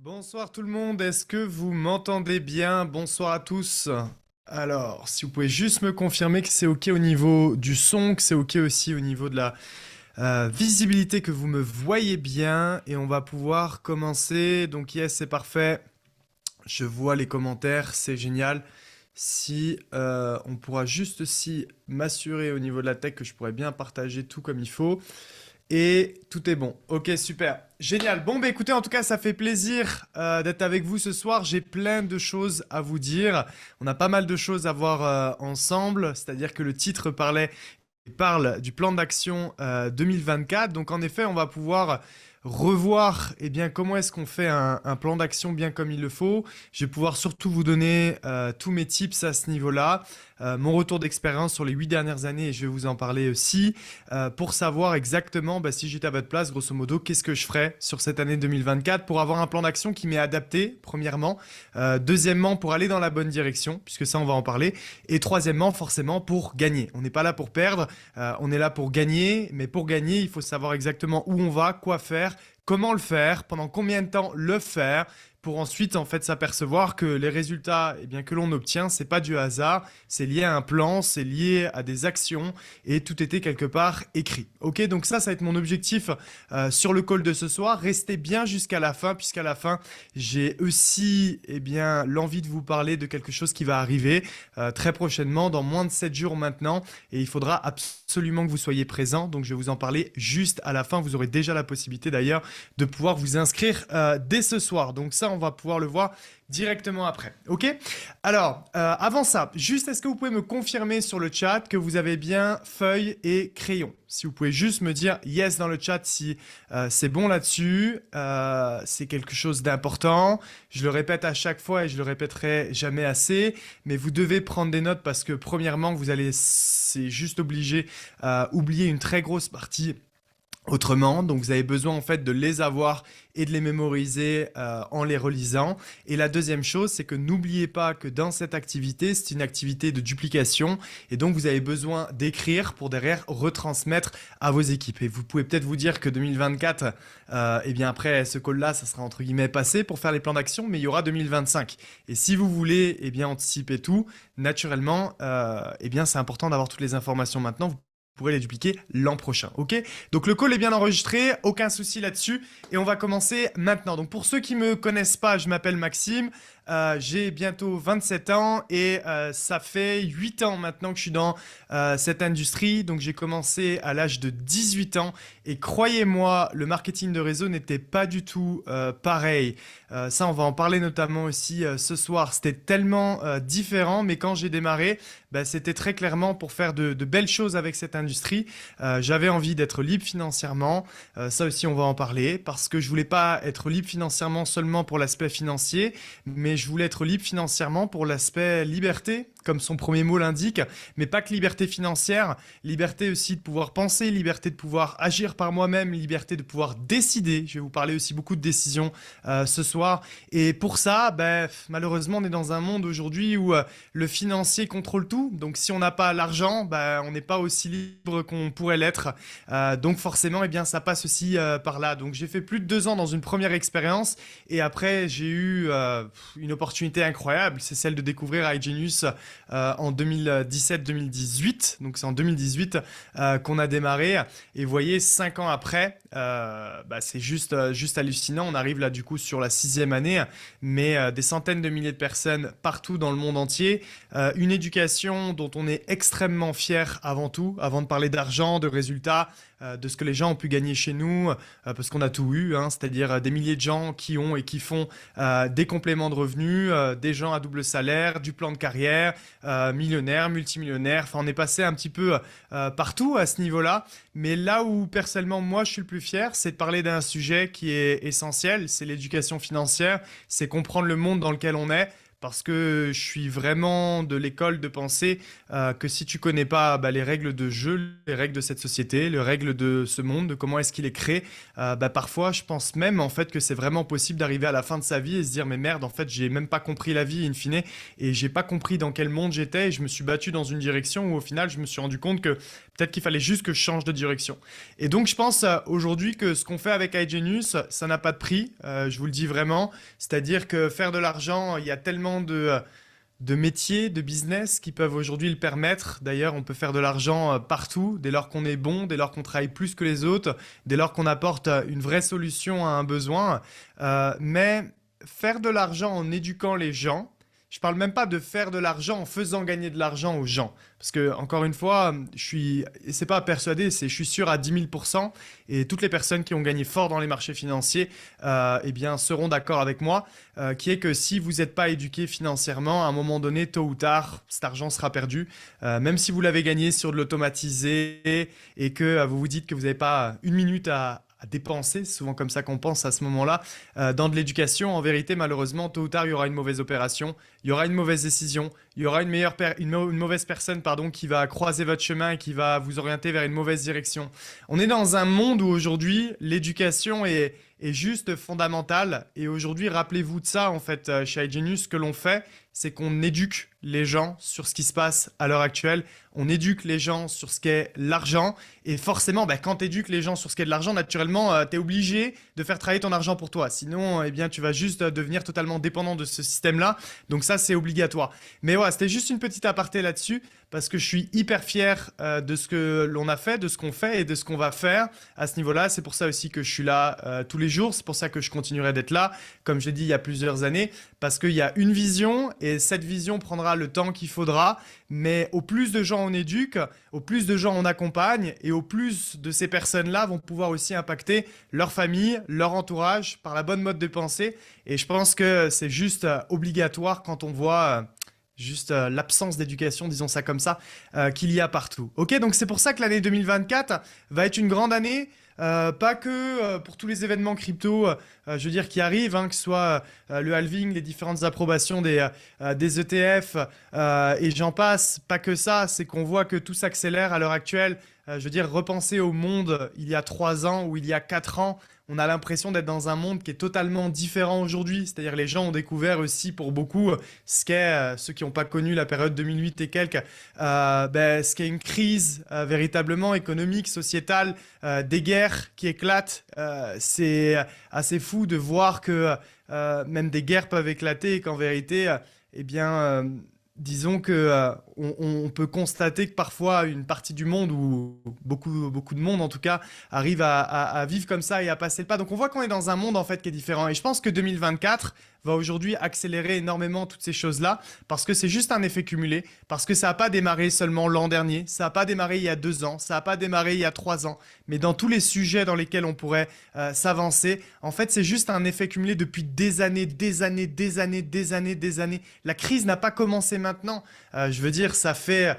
Bonsoir tout le monde, est-ce que vous m'entendez bien? Bonsoir à tous. Alors, si vous pouvez juste me confirmer que c'est OK au niveau du son, que c'est OK aussi au niveau de la visibilité, que vous me voyez bien, et on va pouvoir commencer. Donc yes, c'est parfait. Je vois les commentaires, c'est génial. Si on pourra juste aussi m'assurer au niveau de la tech que je pourrais bien partager tout comme il faut. Et tout est bon. Ok, super. Génial. Bon, bah écoutez, en tout cas, ça fait plaisir d'être avec vous ce soir. J'ai plein de choses à vous dire. On a pas mal de choses à voir ensemble. C'est-à-dire que le titre parle du plan d'action 2024. Donc, en effet, on va pouvoir revoir comment est-ce qu'on fait un plan d'action bien comme il le faut. Je vais pouvoir surtout vous donner tous mes tips à ce niveau-là, mon retour d'expérience sur les 8 dernières années, et je vais vous en parler aussi, pour savoir exactement si j'étais à votre place, grosso modo, qu'est-ce que je ferais sur cette année 2024 pour avoir un plan d'action qui m'est adapté, premièrement. Deuxièmement, pour aller dans la bonne direction, puisque ça, on va en parler. Et troisièmement, forcément, pour gagner. On n'est pas là pour perdre, on est là pour gagner, mais pour gagner, il faut savoir exactement où on va, quoi faire, comment le faire, pendant combien de temps le faire, pour ensuite en fait s'apercevoir que les résultats que l'on obtient, c'est pas du hasard, c'est lié à un plan, c'est lié à des actions et tout était quelque part écrit. Ok, donc ça va être mon objectif sur le call de ce soir. Restez bien jusqu'à la fin, puisqu'à la fin, j'ai aussi l'envie de vous parler de quelque chose qui va arriver très prochainement, dans moins de 7 jours maintenant, et il faudra absolument que vous soyez présents. Donc je vais vous en parler juste à la fin. Vous aurez déjà la possibilité d'ailleurs de pouvoir vous inscrire dès ce soir. Donc ça, on va pouvoir le voir directement après. Ok? Alors, avant ça, juste est-ce que vous pouvez me confirmer sur le chat que vous avez bien feuille et crayon? Si vous pouvez juste me dire yes dans le chat si c'est bon là-dessus, c'est quelque chose d'important. Je le répète à chaque fois et je le répéterai jamais assez, mais vous devez prendre des notes parce que premièrement, c'est juste obligé, oublier une très grosse partie autrement. Donc vous avez besoin en fait de les avoir et de les mémoriser en les relisant. Et la deuxième chose, c'est que n'oubliez pas que dans cette activité, c'est une activité de duplication et donc vous avez besoin d'écrire pour derrière retransmettre à vos équipes. Et vous pouvez peut-être vous dire que 2024, après ce call-là, ça sera entre guillemets passé pour faire les plans d'action, mais il y aura 2025. Et si vous voulez anticiper tout, naturellement, c'est important d'avoir toutes les informations maintenant. Vous pourrez les dupliquer l'an prochain, ok? Donc le call est bien enregistré, aucun souci là-dessus, et on va commencer maintenant. Donc pour ceux qui me connaissent pas, je m'appelle Maxime, j'ai bientôt 27 ans et ça fait 8 ans maintenant que je suis dans cette industrie. Donc j'ai commencé à l'âge de 18 ans et croyez-moi, le marketing de réseau n'était pas du tout pareil. Ça, on va en parler notamment aussi ce soir. C'était tellement différent, mais quand j'ai démarré, c'était très clairement pour faire de belles choses avec cette industrie. J'avais envie d'être libre financièrement. Ça aussi, on va en parler parce que je voulais pas être libre financièrement seulement pour l'aspect financier, mais je voulais être libre financièrement pour l'aspect liberté, comme son premier mot l'indique, mais pas que liberté financière, liberté aussi de pouvoir penser, liberté de pouvoir agir par moi-même, liberté de pouvoir décider. Je vais vous parler aussi beaucoup de décisions ce soir. Et pour ça, malheureusement, on est dans un monde aujourd'hui où le financier contrôle tout. Donc si on n'a pas l'argent, on n'est pas aussi libre qu'on pourrait l'être. Donc forcément, ça passe aussi par là. Donc j'ai fait plus de 2 ans dans une première expérience et après j'ai eu une opportunité incroyable, c'est celle de découvrir iGenius en 2017-2018. Donc c'est en 2018 qu'on a démarré. Et vous voyez, 5 ans après, c'est juste hallucinant. On arrive là du coup sur la 6e année, mais des centaines de milliers de personnes partout dans le monde entier. Une éducation dont on est extrêmement fier avant tout, avant de parler d'argent, de résultats, de ce que les gens ont pu gagner chez nous, parce qu'on a tout eu, hein, c'est-à-dire des milliers de gens qui ont et qui font des compléments de revenus, des gens à double salaire, du plan de carrière, millionnaires, multimillionnaires, enfin on est passé un petit peu partout à ce niveau-là, mais là où personnellement moi je suis le plus fier, c'est de parler d'un sujet qui est essentiel, c'est l'éducation financière, c'est comprendre le monde dans lequel on est, parce que je suis vraiment de l'école de penser que si tu connais pas les règles de jeu, les règles de cette société, les règles de ce monde, de comment est-ce qu'il est créé, parfois je pense même en fait que c'est vraiment possible d'arriver à la fin de sa vie et se dire mais merde, en fait j'ai même pas compris la vie in fine et j'ai pas compris dans quel monde j'étais et je me suis battu dans une direction où au final je me suis rendu compte que peut-être qu'il fallait juste que je change de direction. Et donc je pense aujourd'hui que ce qu'on fait avec iGenius, ça n'a pas de prix, je vous le dis vraiment, c'est-à-dire que faire de l'argent, il y a tellement de métiers, de business qui peuvent aujourd'hui le permettre. D'ailleurs, on peut faire de l'argent partout, dès lors qu'on est bon, dès lors qu'on travaille plus que les autres, dès lors qu'on apporte une vraie solution à un besoin. Mais faire de l'argent en éduquant les gens, je parle même pas de faire de l'argent en faisant gagner de l'argent aux gens. Parce que, encore une fois, c'est pas persuadé, je suis sûr à 10 000%, et toutes les personnes qui ont gagné fort dans les marchés financiers, eh bien, seront d'accord avec moi, qui est que si vous n'êtes pas éduqué financièrement, à un moment donné, tôt ou tard, cet argent sera perdu. Même si vous l'avez gagné sur de l'automatisé et que vous vous dites que vous n'avez pas une minute à dépenser, c'est souvent comme ça qu'on pense à ce moment-là, dans de l'éducation, en vérité, malheureusement, tôt ou tard, il y aura une mauvaise opération, il y aura une mauvaise décision, il y aura une mauvaise personne qui va croiser votre chemin et qui va vous orienter vers une mauvaise direction. On est dans un monde où aujourd'hui, l'éducation est juste fondamentale. Et aujourd'hui, rappelez-vous de ça, en fait, chez iGenius, ce que l'on fait, c'est qu'on éduque les gens sur ce qui se passe à l'heure actuelle. On éduque les gens sur ce qu'est l'argent. Et forcément, quand tu éduques les gens sur ce qu'est de l'argent, naturellement, tu es obligé de faire travailler ton argent pour toi. Sinon, eh bien, tu vas juste devenir totalement dépendant de ce système-là. Donc ça, c'est obligatoire. Mais voilà, c'était juste une petite aparté là-dessus parce que je suis hyper fier de ce que l'on a fait, de ce qu'on fait et de ce qu'on va faire à ce niveau-là. C'est pour ça aussi que je suis là tous les jours. C'est pour ça que je continuerai d'être là, comme je l'ai dit il y a plusieurs années, parce qu'il y a une vision et cette vision prendra le temps qu'il faudra. Mais au plus de gens on éduque, au plus de gens on accompagne et au plus de ces personnes-là vont pouvoir aussi impacter leur famille, leur entourage par la bonne mode de pensée. Et je pense que c'est juste obligatoire quand on voit juste l'absence d'éducation, disons ça comme ça, qu'il y a partout. Ok, donc c'est pour ça que l'année 2024 va être une grande année. Pas que pour tous les événements crypto, je veux dire, qui arrivent, que ce soit le halving, les différentes approbations des ETF et j'en passe. Pas que ça, c'est qu'on voit que tout s'accélère à l'heure actuelle. Je veux dire, repenser au monde il y a 3 ans ou il y a 4 ans, on a l'impression d'être dans un monde qui est totalement différent aujourd'hui. C'est-à-dire les gens ont découvert aussi pour beaucoup ce qu'est, ceux qui n'ont pas connu la période 2008 et quelques, ce qu'est une crise véritablement économique, sociétale, des guerres qui éclatent. C'est assez fou de voir que même des guerres peuvent éclater et qu'en vérité, disons que on peut constater que parfois une partie du monde ou beaucoup de monde en tout cas arrive à vivre comme ça et à passer le pas. Donc on voit qu'on est dans un monde en fait qui est différent. Et je pense que 2024 va aujourd'hui accélérer énormément toutes ces choses-là parce que c'est juste un effet cumulé, parce que ça n'a pas démarré seulement l'an dernier, ça n'a pas démarré il y a 2 ans, ça n'a pas démarré il y a 3 ans, mais dans tous les sujets dans lesquels on pourrait s'avancer, en fait c'est juste un effet cumulé depuis des années. La crise n'a pas commencé maintenant. Je veux dire, ça fait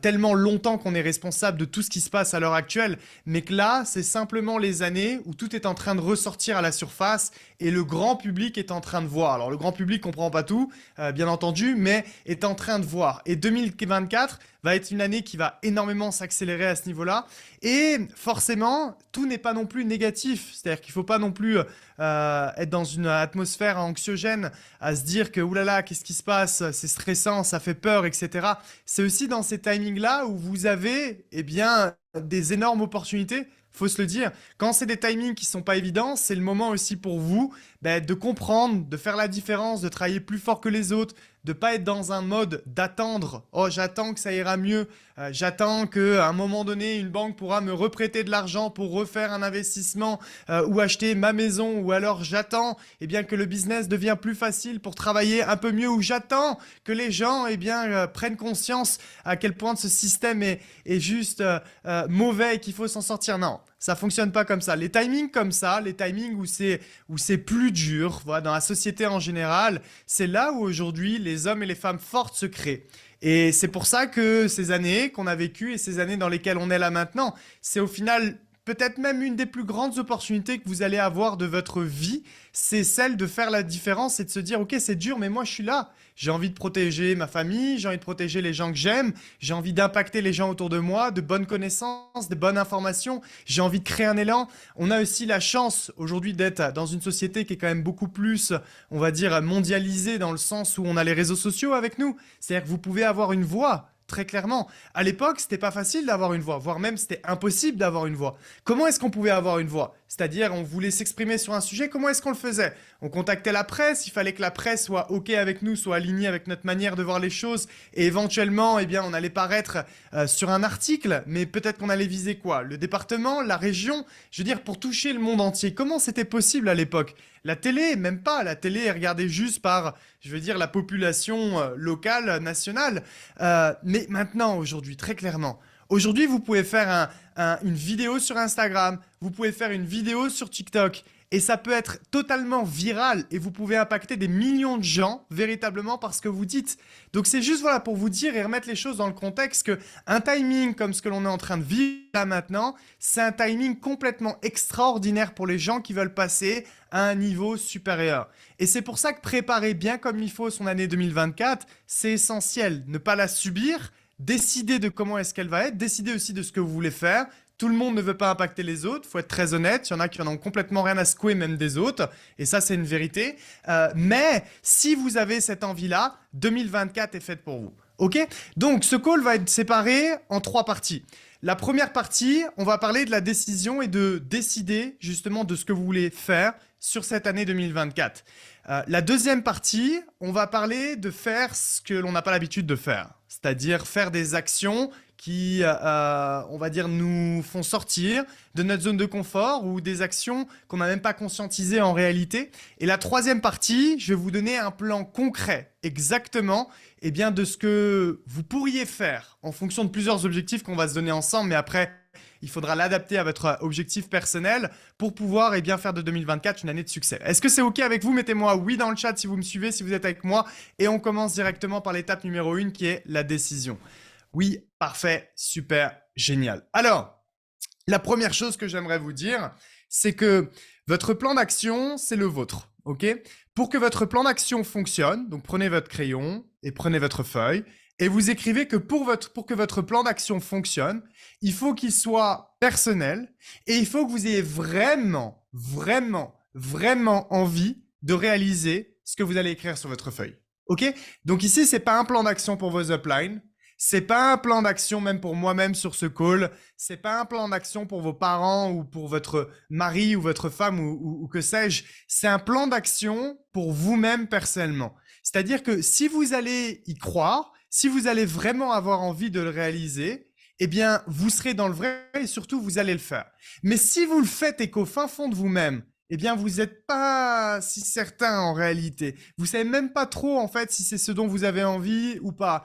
tellement longtemps qu'on est responsable de tout ce qui se passe à l'heure actuelle, mais que là, c'est simplement les années où tout est en train de ressortir à la surface et le grand public est en train de voir. Alors, le grand public comprend pas tout, bien entendu, mais est en train de voir. Et 2024 va être une année qui va énormément s'accélérer à ce niveau-là. Et forcément, tout n'est pas non plus négatif. C'est-à-dire qu'il ne faut pas non plus être dans une atmosphère anxiogène, à se dire que oulala, qu'est-ce qui se passe, c'est stressant, ça fait peur, etc. C'est aussi dans ces timings-là où vous avez des énormes opportunités. Faut se le dire, quand c'est des timings qui sont pas évidents, c'est le moment aussi pour vous de comprendre, de faire la différence, de travailler plus fort que les autres, de pas être dans un mode d'attendre. Oh, j'attends que ça ira mieux. J'attends qu'à un moment donné, une banque pourra me reprêter de l'argent pour refaire un investissement ou acheter ma maison. Ou alors j'attends que le business devienne plus facile pour travailler un peu mieux. Ou j'attends que les gens prennent conscience à quel point ce système est juste mauvais et qu'il faut s'en sortir. Non. Ça fonctionne pas comme ça. Les timings comme ça, les timings où c'est plus dur, voilà, dans la société en général, c'est là où aujourd'hui les hommes et les femmes fortes se créent. Et c'est pour ça que ces années qu'on a vécues et ces années dans lesquelles on est là maintenant, c'est au final peut-être même une des plus grandes opportunités que vous allez avoir de votre vie, c'est celle de faire la différence et de se dire, ok, c'est dur, mais moi je suis là. J'ai envie de protéger ma famille, j'ai envie de protéger les gens que j'aime, j'ai envie d'impacter les gens autour de moi, de bonnes connaissances, de bonnes informations, j'ai envie de créer un élan. On a aussi la chance aujourd'hui d'être dans une société qui est quand même beaucoup plus, on va dire, mondialisée dans le sens où on a les réseaux sociaux avec nous. C'est-à-dire que vous pouvez avoir une voix. Très clairement. À l'époque, c'était pas facile d'avoir une voix, voire même c'était impossible d'avoir une voix. Comment est-ce qu'on pouvait avoir une voix? C'est-à-dire, on voulait s'exprimer sur un sujet, comment est-ce qu'on le faisait? On contactait la presse, il fallait que la presse soit OK avec nous, soit alignée avec notre manière de voir les choses, et éventuellement, eh bien, on allait paraître sur un article, mais peut-être qu'on allait viser quoi? Le département, la région? Je veux dire, pour toucher le monde entier. Comment c'était possible à l'époque? La télé, même pas. La télé est regardée juste par, je veux dire, la population locale, nationale. Mais maintenant, aujourd'hui, très clairement, aujourd'hui, vous pouvez faire une vidéo sur Instagram, vous pouvez faire une vidéo sur TikTok, et ça peut être totalement viral, et vous pouvez impacter des millions de gens, véritablement, par ce que vous dites. Donc c'est juste voilà, pour vous dire et remettre les choses dans le contexte que un timing comme ce que l'on est en train de vivre là maintenant, c'est un timing complètement extraordinaire pour les gens qui veulent passer à un niveau supérieur. Et c'est pour ça que préparer bien comme il faut son année 2024, c'est essentiel. Ne pas la subir, décider de comment est-ce qu'elle va être, décider aussi de ce que vous voulez faire. Tout le monde ne veut pas impacter les autres, faut être très honnête. Il y en a qui en ont complètement rien à secouer, même des autres. Et ça, c'est une vérité. Mais si vous avez cette envie-là, 2024 est faite pour vous. Ok? Donc, ce call va être séparé en 3 parties. La première partie, on va parler de la décision et de décider justement de ce que vous voulez faire sur cette année 2024. La deuxième partie, on va parler de faire ce que l'on n'a pas l'habitude de faire. C'est-à-dire faire des actions qui, on va dire, nous font sortir de notre zone de confort ou des actions qu'on n'a même pas conscientisées en réalité. Et la troisième partie, je vais vous donner un plan concret, exactement, eh bien, de ce que vous pourriez faire en fonction de plusieurs objectifs qu'on va se donner ensemble, mais après, il faudra l'adapter à votre objectif personnel pour pouvoir bien, faire de 2024 une année de succès. Est-ce que c'est OK avec vous? Mettez-moi oui dans le chat si vous me suivez, si vous êtes avec moi. Et on commence directement par l'étape numéro 1 qui est la décision. Oui, parfait, super, génial. Alors, la première chose que j'aimerais vous dire, c'est que votre plan d'action, c'est le vôtre. OK? Pour que votre plan d'action fonctionne, donc prenez votre crayon et prenez votre feuille et vous écrivez que pour que votre plan d'action fonctionne, il faut qu'il soit personnel et il faut que vous ayez vraiment, vraiment, vraiment envie de réaliser ce que vous allez écrire sur votre feuille. OK? Donc ici, c'est pas un plan d'action pour vos uplines. C'est pas un plan d'action même pour moi-même sur ce call. C'est pas un plan d'action pour vos parents ou pour votre mari ou votre femme ou que sais-je. C'est un plan d'action pour vous-même personnellement. C'est-à-dire que si vous allez y croire, si vous allez vraiment avoir envie de le réaliser, eh bien, vous serez dans le vrai et surtout, vous allez le faire. Mais si vous le faites et qu'au fin fond de vous-même, eh bien, vous n'êtes pas si certain en réalité. Vous savez même pas trop, en fait, si c'est ce dont vous avez envie ou pas.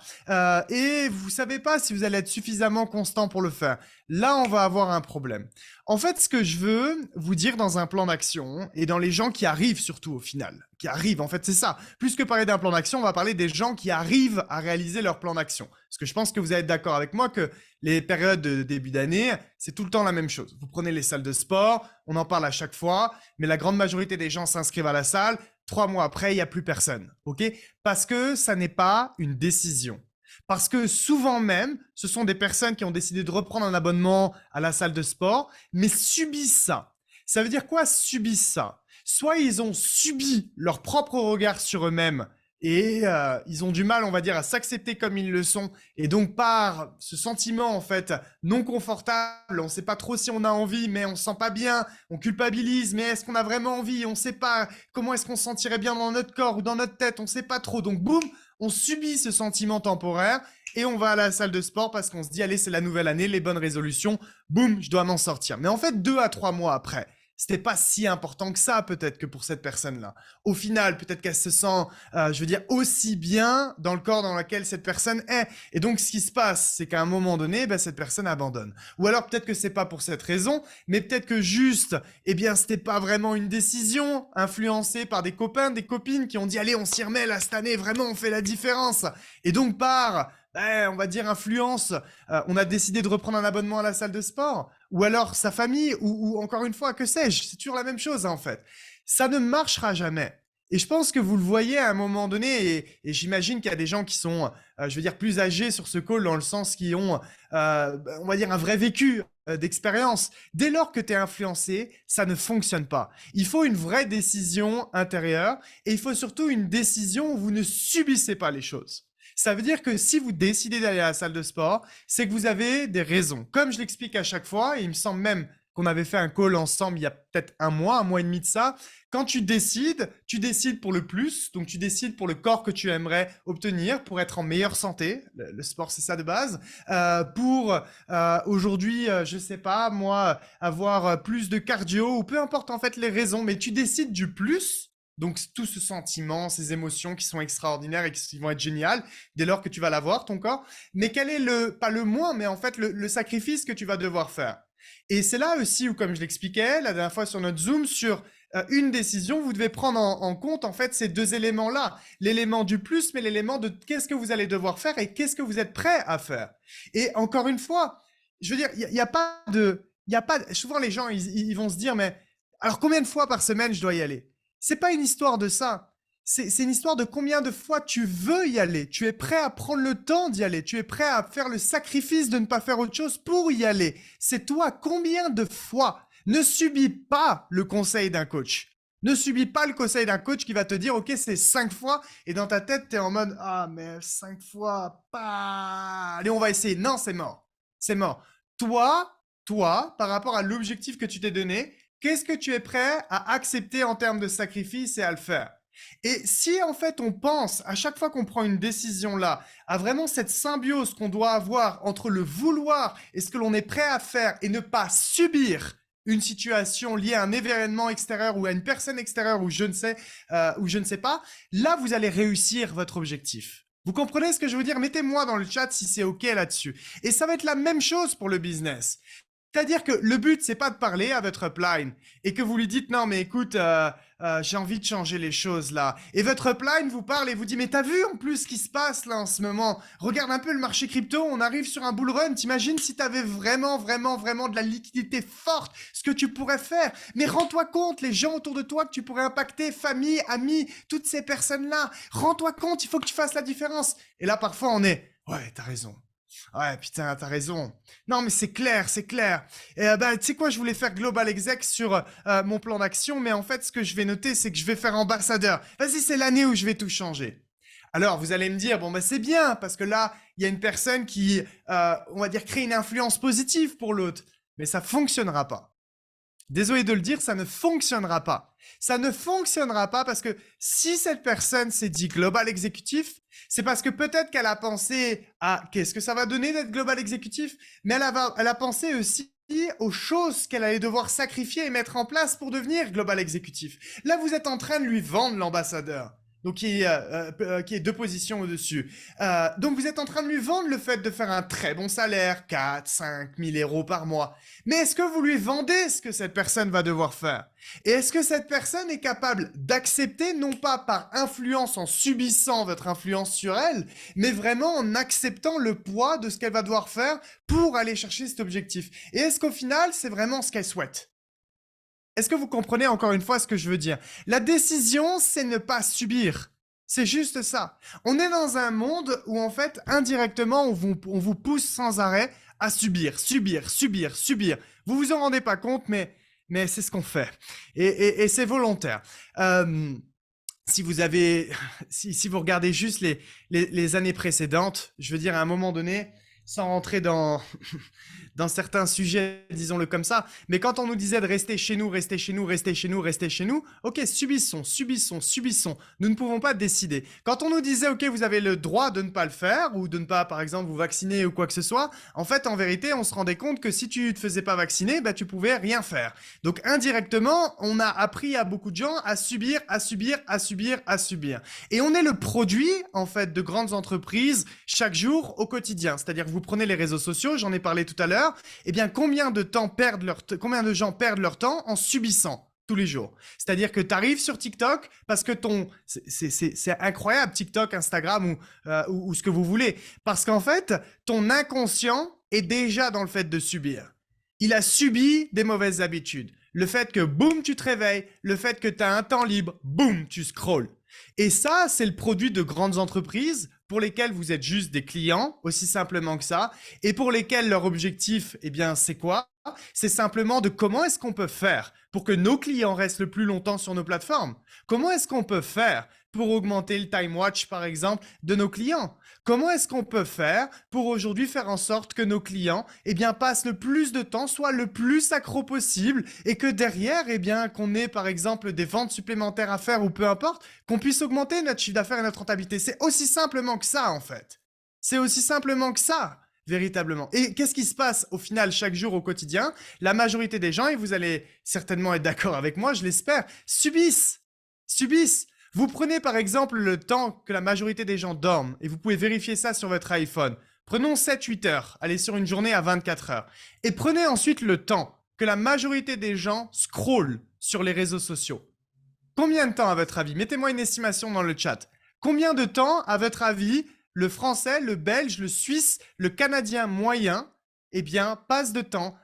Et vous savez pas si vous allez être suffisamment constant pour le faire. Là, on va avoir un problème. En fait, ce que je veux vous dire dans un plan d'action et dans les gens qui arrivent surtout au final, qui arrivent, en fait, c'est ça. Plus que parler d'un plan d'action, on va parler des gens qui arrivent à réaliser leur plan d'action. Parce que je pense que vous allez être d'accord avec moi que les périodes de début d'année, c'est tout le temps la même chose. Vous prenez les salles de sport, on en parle à chaque fois, mais la grande majorité des gens s'inscrivent à la salle. 3 mois après, il n'y a plus personne. OK? Parce que ça n'est pas une décision. Parce que souvent même, ce sont des personnes qui ont décidé de reprendre un abonnement à la salle de sport, mais subissent ça. Ça veut dire quoi, subissent ça? Soit ils ont subi leur propre regard sur eux-mêmes et ils ont du mal, on va dire, à s'accepter comme ils le sont. Et donc, par ce sentiment, en fait, non confortable, on ne sait pas trop si on a envie, mais on se sent pas bien, on culpabilise, mais est-ce qu'on a vraiment envie? On ne sait pas comment est-ce qu'on se sentirait bien dans notre corps ou dans notre tête, on ne sait pas trop. Donc, boum, on subit ce sentiment temporaire et on va à la salle de sport parce qu'on se dit, allez, c'est la nouvelle année, les bonnes résolutions, boum, je dois m'en sortir. Mais en fait, 2 à 3 mois après, c'était pas si important que ça, peut-être, que pour cette personne-là. Au final, peut-être qu'elle se sent, je veux dire, aussi bien dans le corps dans lequel cette personne est. Et donc, ce qui se passe, c'est qu'à un moment donné, cette personne abandonne. Ou alors, peut-être que c'est pas pour cette raison, mais peut-être que juste, eh bien, c'était pas vraiment une décision influencée par des copains, des copines qui ont dit, allez, on s'y remet là cette année, vraiment, on fait la différence. Et donc, par on va dire influence, on a décidé de reprendre un abonnement à la salle de sport. ou alors sa famille, ou encore une fois, que sais-je, c'est toujours la même chose en fait. Ça ne marchera jamais. Et je pense que vous le voyez à un moment donné, et j'imagine qu'il y a des gens qui sont, je veux dire, plus âgés sur ce call, dans le sens qui ont, on va dire, un vrai vécu d'expérience. Dès lors que tu es influencé, ça ne fonctionne pas. Il faut une vraie décision intérieure, et il faut surtout une décision où vous ne subissez pas les choses. Ça veut dire que si vous décidez d'aller à la salle de sport, c'est que vous avez des raisons. Comme je l'explique à chaque fois, et il me semble même qu'on avait fait un call ensemble il y a peut-être un mois et demi de ça. Quand tu décides pour le plus, donc tu décides pour le corps que tu aimerais obtenir, pour être en meilleure santé, le sport c'est ça de base, pour aujourd'hui, je sais pas, moi, avoir plus de cardio, ou peu importe en fait les raisons, mais tu décides du plus, donc tout ce sentiment, ces émotions qui sont extraordinaires et qui vont être géniales dès lors que tu vas l'avoir, ton corps, mais quel est pas le moins, mais en fait le sacrifice que tu vas devoir faire. Et c'est là aussi où, comme je l'expliquais la dernière fois sur notre Zoom, sur une décision, vous devez prendre en compte en fait ces deux éléments-là. L'élément du plus, mais l'élément de qu'est-ce que vous allez devoir faire et qu'est-ce que vous êtes prêt à faire. Et encore une fois, je veux dire, il n'y a pas de... souvent les gens, ils vont se dire, mais alors combien de fois par semaine je dois y aller? C'est pas une histoire de ça. C'est une histoire de combien de fois tu veux y aller. Tu es prêt à prendre le temps d'y aller. Tu es prêt à faire le sacrifice de ne pas faire autre chose pour y aller. C'est toi, combien de fois. Ne subis pas le conseil d'un coach. Ne subis pas le conseil d'un coach qui va te dire, OK, c'est 5 fois. Et dans ta tête, tu es en mode, ah, mais 5 fois, pas. Allez, on va essayer. Non, c'est mort. C'est mort. Toi, par rapport à l'objectif que tu t'es donné, qu'est-ce que tu es prêt à accepter en termes de sacrifice et à le faire? Et si en fait on pense à chaque fois qu'on prend une décision là, à vraiment cette symbiose qu'on doit avoir entre le vouloir et ce que l'on est prêt à faire et ne pas subir une situation liée à un événement extérieur ou à une personne extérieure ou je ne sais pas, là vous allez réussir votre objectif. Vous comprenez ce que je veux dire? Mettez-moi dans le chat si c'est OK là-dessus. Et ça va être la même chose pour le business. C'est-à-dire que le but, c'est pas de parler à votre upline et que vous lui dites non, mais écoute, j'ai envie de changer les choses là. Et votre upline vous parle et vous dit mais t'as vu en plus ce qui se passe là en ce moment? Regarde un peu le marché crypto, on arrive sur un bull run. T'imagines si t'avais vraiment de la liquidité forte, ce que tu pourrais faire. Mais rends-toi compte, les gens autour de toi que tu pourrais impacter, famille, amis, toutes ces personnes-là. Rends-toi compte, il faut que tu fasses la différence. Et là, parfois, on est ouais, t'as raison. Ouais, putain, t'as raison. Non, mais c'est clair, c'est clair. Et tu sais quoi, je voulais faire Global Exec sur mon plan d'action, mais en fait, ce que je vais noter, c'est que je vais faire ambassadeur. Vas-y, c'est l'année où je vais tout changer. Alors, vous allez me dire, bon, bah, c'est bien, parce que là, il y a une personne qui, on va dire, crée une influence positive pour l'autre. Mais ça fonctionnera pas. Désolé de le dire, ça ne fonctionnera pas. Ça ne fonctionnera pas parce que si cette personne s'est dit global exécutif, c'est parce que peut-être qu'elle a pensé à qu'est-ce que ça va donner d'être global exécutif, mais elle a pensé aussi aux choses qu'elle allait devoir sacrifier et mettre en place pour devenir global exécutif. Là, vous êtes en train de lui vendre l'ambassadeur. Donc, qui est deux positions au-dessus. Donc, vous êtes en train de lui vendre le fait de faire un très bon salaire, 4, 5 000 euros par mois. Mais est-ce que vous lui vendez ce que cette personne va devoir faire? Et est-ce que cette personne est capable d'accepter, non pas par influence en subissant votre influence sur elle, mais vraiment en acceptant le poids de ce qu'elle va devoir faire pour aller chercher cet objectif? Et est-ce qu'au final, c'est vraiment ce qu'elle souhaite? Est-ce que vous comprenez encore une fois ce que je veux dire? La décision, c'est ne pas subir. C'est juste ça. On est dans un monde où, en fait, indirectement, on vous pousse sans arrêt à subir, subir, subir, subir. Vous vous en rendez pas compte, mais c'est ce qu'on fait. Et c'est volontaire. Si vous avez, si vous regardez juste les années précédentes, je veux dire, à un moment donné, sans rentrer dans certains sujets, disons-le comme ça. Mais quand on nous disait de rester chez nous, rester chez nous, rester chez nous, rester chez nous, ok, subissons, subissons, subissons. Nous ne pouvons pas décider. Quand on nous disait, ok, vous avez le droit de ne pas le faire ou de ne pas, par exemple, vous vacciner ou quoi que ce soit, en fait, en vérité, on se rendait compte que si tu ne te faisais pas vacciner, bah, tu pouvais rien faire. Donc, indirectement, on a appris à beaucoup de gens à subir, à subir, à subir, à subir. Et on est le produit, en fait, de grandes entreprises chaque jour au quotidien. C'est-à-dire que vous prenez les réseaux sociaux, j'en ai parlé tout à l'heure, eh bien, combien de gens perdent leur temps en subissant tous les jours? C'est-à-dire que tu arrives sur TikTok parce que c'est incroyable, TikTok, Instagram ou ce que vous voulez. Parce qu'en fait, ton inconscient est déjà dans le fait de subir. Il a subi des mauvaises habitudes. Le fait que, boum, tu te réveilles, le fait que tu as un temps libre, boum, tu scrolles. Et ça, c'est le produit de grandes entreprises pour lesquelles vous êtes juste des clients, aussi simplement que ça, et pour lesquels leur objectif, eh bien, c'est quoi? C'est simplement de comment est-ce qu'on peut faire pour que nos clients restent le plus longtemps sur nos plateformes? Comment est-ce qu'on peut faire pour augmenter le time watch, par exemple, de nos clients? Comment est-ce qu'on peut faire pour aujourd'hui faire en sorte que nos clients, eh bien, passent le plus de temps, soient le plus accro possible et que derrière, eh bien, qu'on ait, par exemple, des ventes supplémentaires à faire ou peu importe, qu'on puisse augmenter notre chiffre d'affaires et notre rentabilité. C'est aussi simplement que ça, en fait. C'est aussi simplement que ça, véritablement. Et qu'est-ce qui se passe au final chaque jour au quotidien? La majorité des gens, et vous allez certainement être d'accord avec moi, je l'espère, subissent. Vous prenez par exemple le temps que la majorité des gens dorment, et vous pouvez vérifier ça sur votre iPhone. Prenons 7-8 heures, allez sur une journée à 24 heures. Et prenez ensuite le temps que la majorité des gens scrollent sur les réseaux sociaux. Combien de temps à votre avis? Mettez-moi une estimation dans le chat. Combien de temps, à votre avis, le français, le belge, le suisse, le canadien moyen, eh bien, passe de temps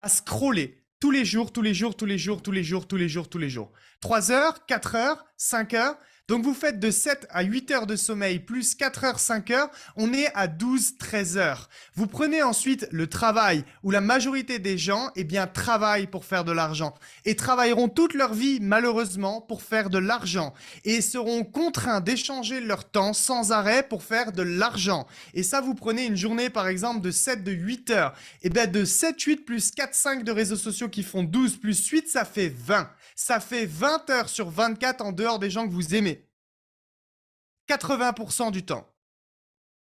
à scroller tous les jours, tous les jours, tous les jours, tous les jours, tous les jours, tous les jours. 3 heures, 4 heures, 5 heures. Donc, vous faites de 7 à 8 heures de sommeil plus 4 heures, 5 heures. On est à 12, 13 heures. Vous prenez ensuite le travail où la majorité des gens, eh bien, travaillent pour faire de l'argent et travailleront toute leur vie, malheureusement, pour faire de l'argent et seront contraints d'échanger leur temps sans arrêt pour faire de l'argent. Et ça, vous prenez une journée, par exemple, de 7, de 8 heures. Et bien, de 7, 8 plus 4, 5 de réseaux sociaux qui font 12 plus 8, ça fait 20. Ça fait 20 heures sur 24 en dehors des gens que vous aimez. 80% du temps.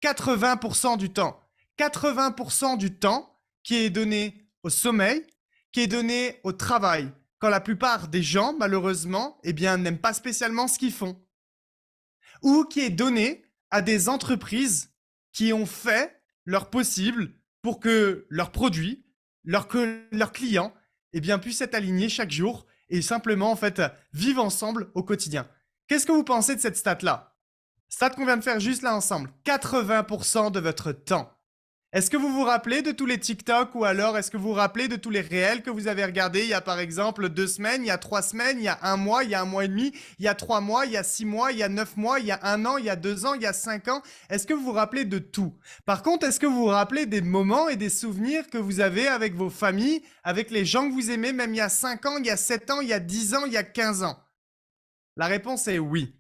80% du temps. 80% du temps qui est donné au sommeil, qui est donné au travail, quand la plupart des gens, malheureusement, eh bien, n'aiment pas spécialement ce qu'ils font. Ou qui est donné à des entreprises qui ont fait leur possible pour que leurs produits, leurs clients, eh bien, puissent être alignés chaque jour et simplement, en fait, vivre ensemble au quotidien. Qu'est-ce que vous pensez de cette stat-là? Stat qu'on vient de faire juste là ensemble. 80% de votre temps. Est-ce que vous vous rappelez de tous les TikTok ou alors est-ce que vous vous rappelez de tous les réels que vous avez regardés il y a par exemple 2 semaines, il y a 3 semaines, il y a 1 mois, il y a 1 mois et demi, il y a 3 mois, il y a 6 mois, il y a 9 mois, il y a 1 an, il y a 2 ans, il y a 5 ans? Est-ce que vous vous rappelez de tout? Par contre, est-ce que vous vous rappelez des moments et des souvenirs que vous avez avec vos familles, avec les gens que vous aimez, même il y a 5 ans, il y a 7 ans, il y a 10 ans, il y a 15 ans? La réponse est oui.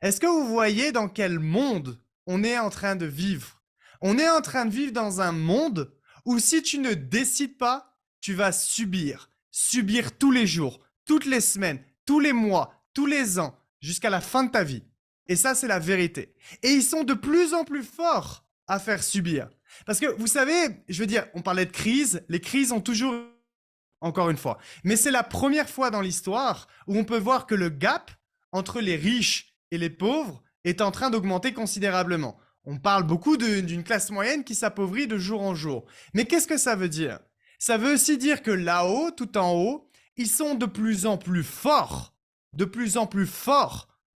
Est-ce que vous voyez dans quel monde on est en train de vivre? On est en train de vivre dans un monde où si tu ne décides pas, tu vas subir. Subir tous les jours, toutes les semaines, tous les mois, tous les ans, jusqu'à la fin de ta vie. Et ça, c'est la vérité. Et ils sont de plus en plus forts à faire subir. Parce que vous savez, je veux dire, on parlait de crise, les crises ont toujours... Encore une fois. Mais c'est la première fois dans l'histoire où on peut voir que le gap entre les riches et les pauvres est en train d'augmenter considérablement. On parle beaucoup d'une classe moyenne qui s'appauvrit de jour en jour. Mais qu'est-ce que ça veut dire? Ça veut aussi dire que là-haut, tout en haut, ils sont de plus en plus forts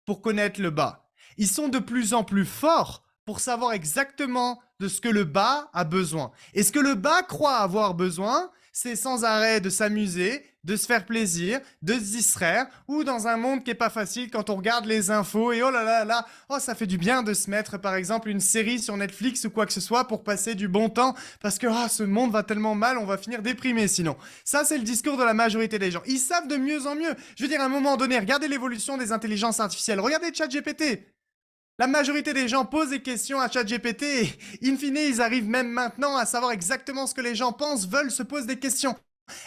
pour connaître le bas. Ils sont de plus en plus forts pour savoir exactement de ce que le bas a besoin. Et ce que le bas croit avoir besoin, c'est sans arrêt de s'amuser, de se faire plaisir, de se distraire, ou dans un monde qui est pas facile quand on regarde les infos et oh là là là, oh ça fait du bien de se mettre par exemple une série sur Netflix ou quoi que ce soit pour passer du bon temps parce que oh, ce monde va tellement mal, on va finir déprimé sinon. Ça c'est le discours de la majorité des gens. Ils savent de mieux en mieux. Je veux dire à un moment donné, regardez l'évolution des intelligences artificielles, regardez ChatGPT. La majorité des gens posent des questions à ChatGPT et, in fine, ils arrivent même maintenant à savoir exactement ce que les gens pensent, veulent, se posent des questions.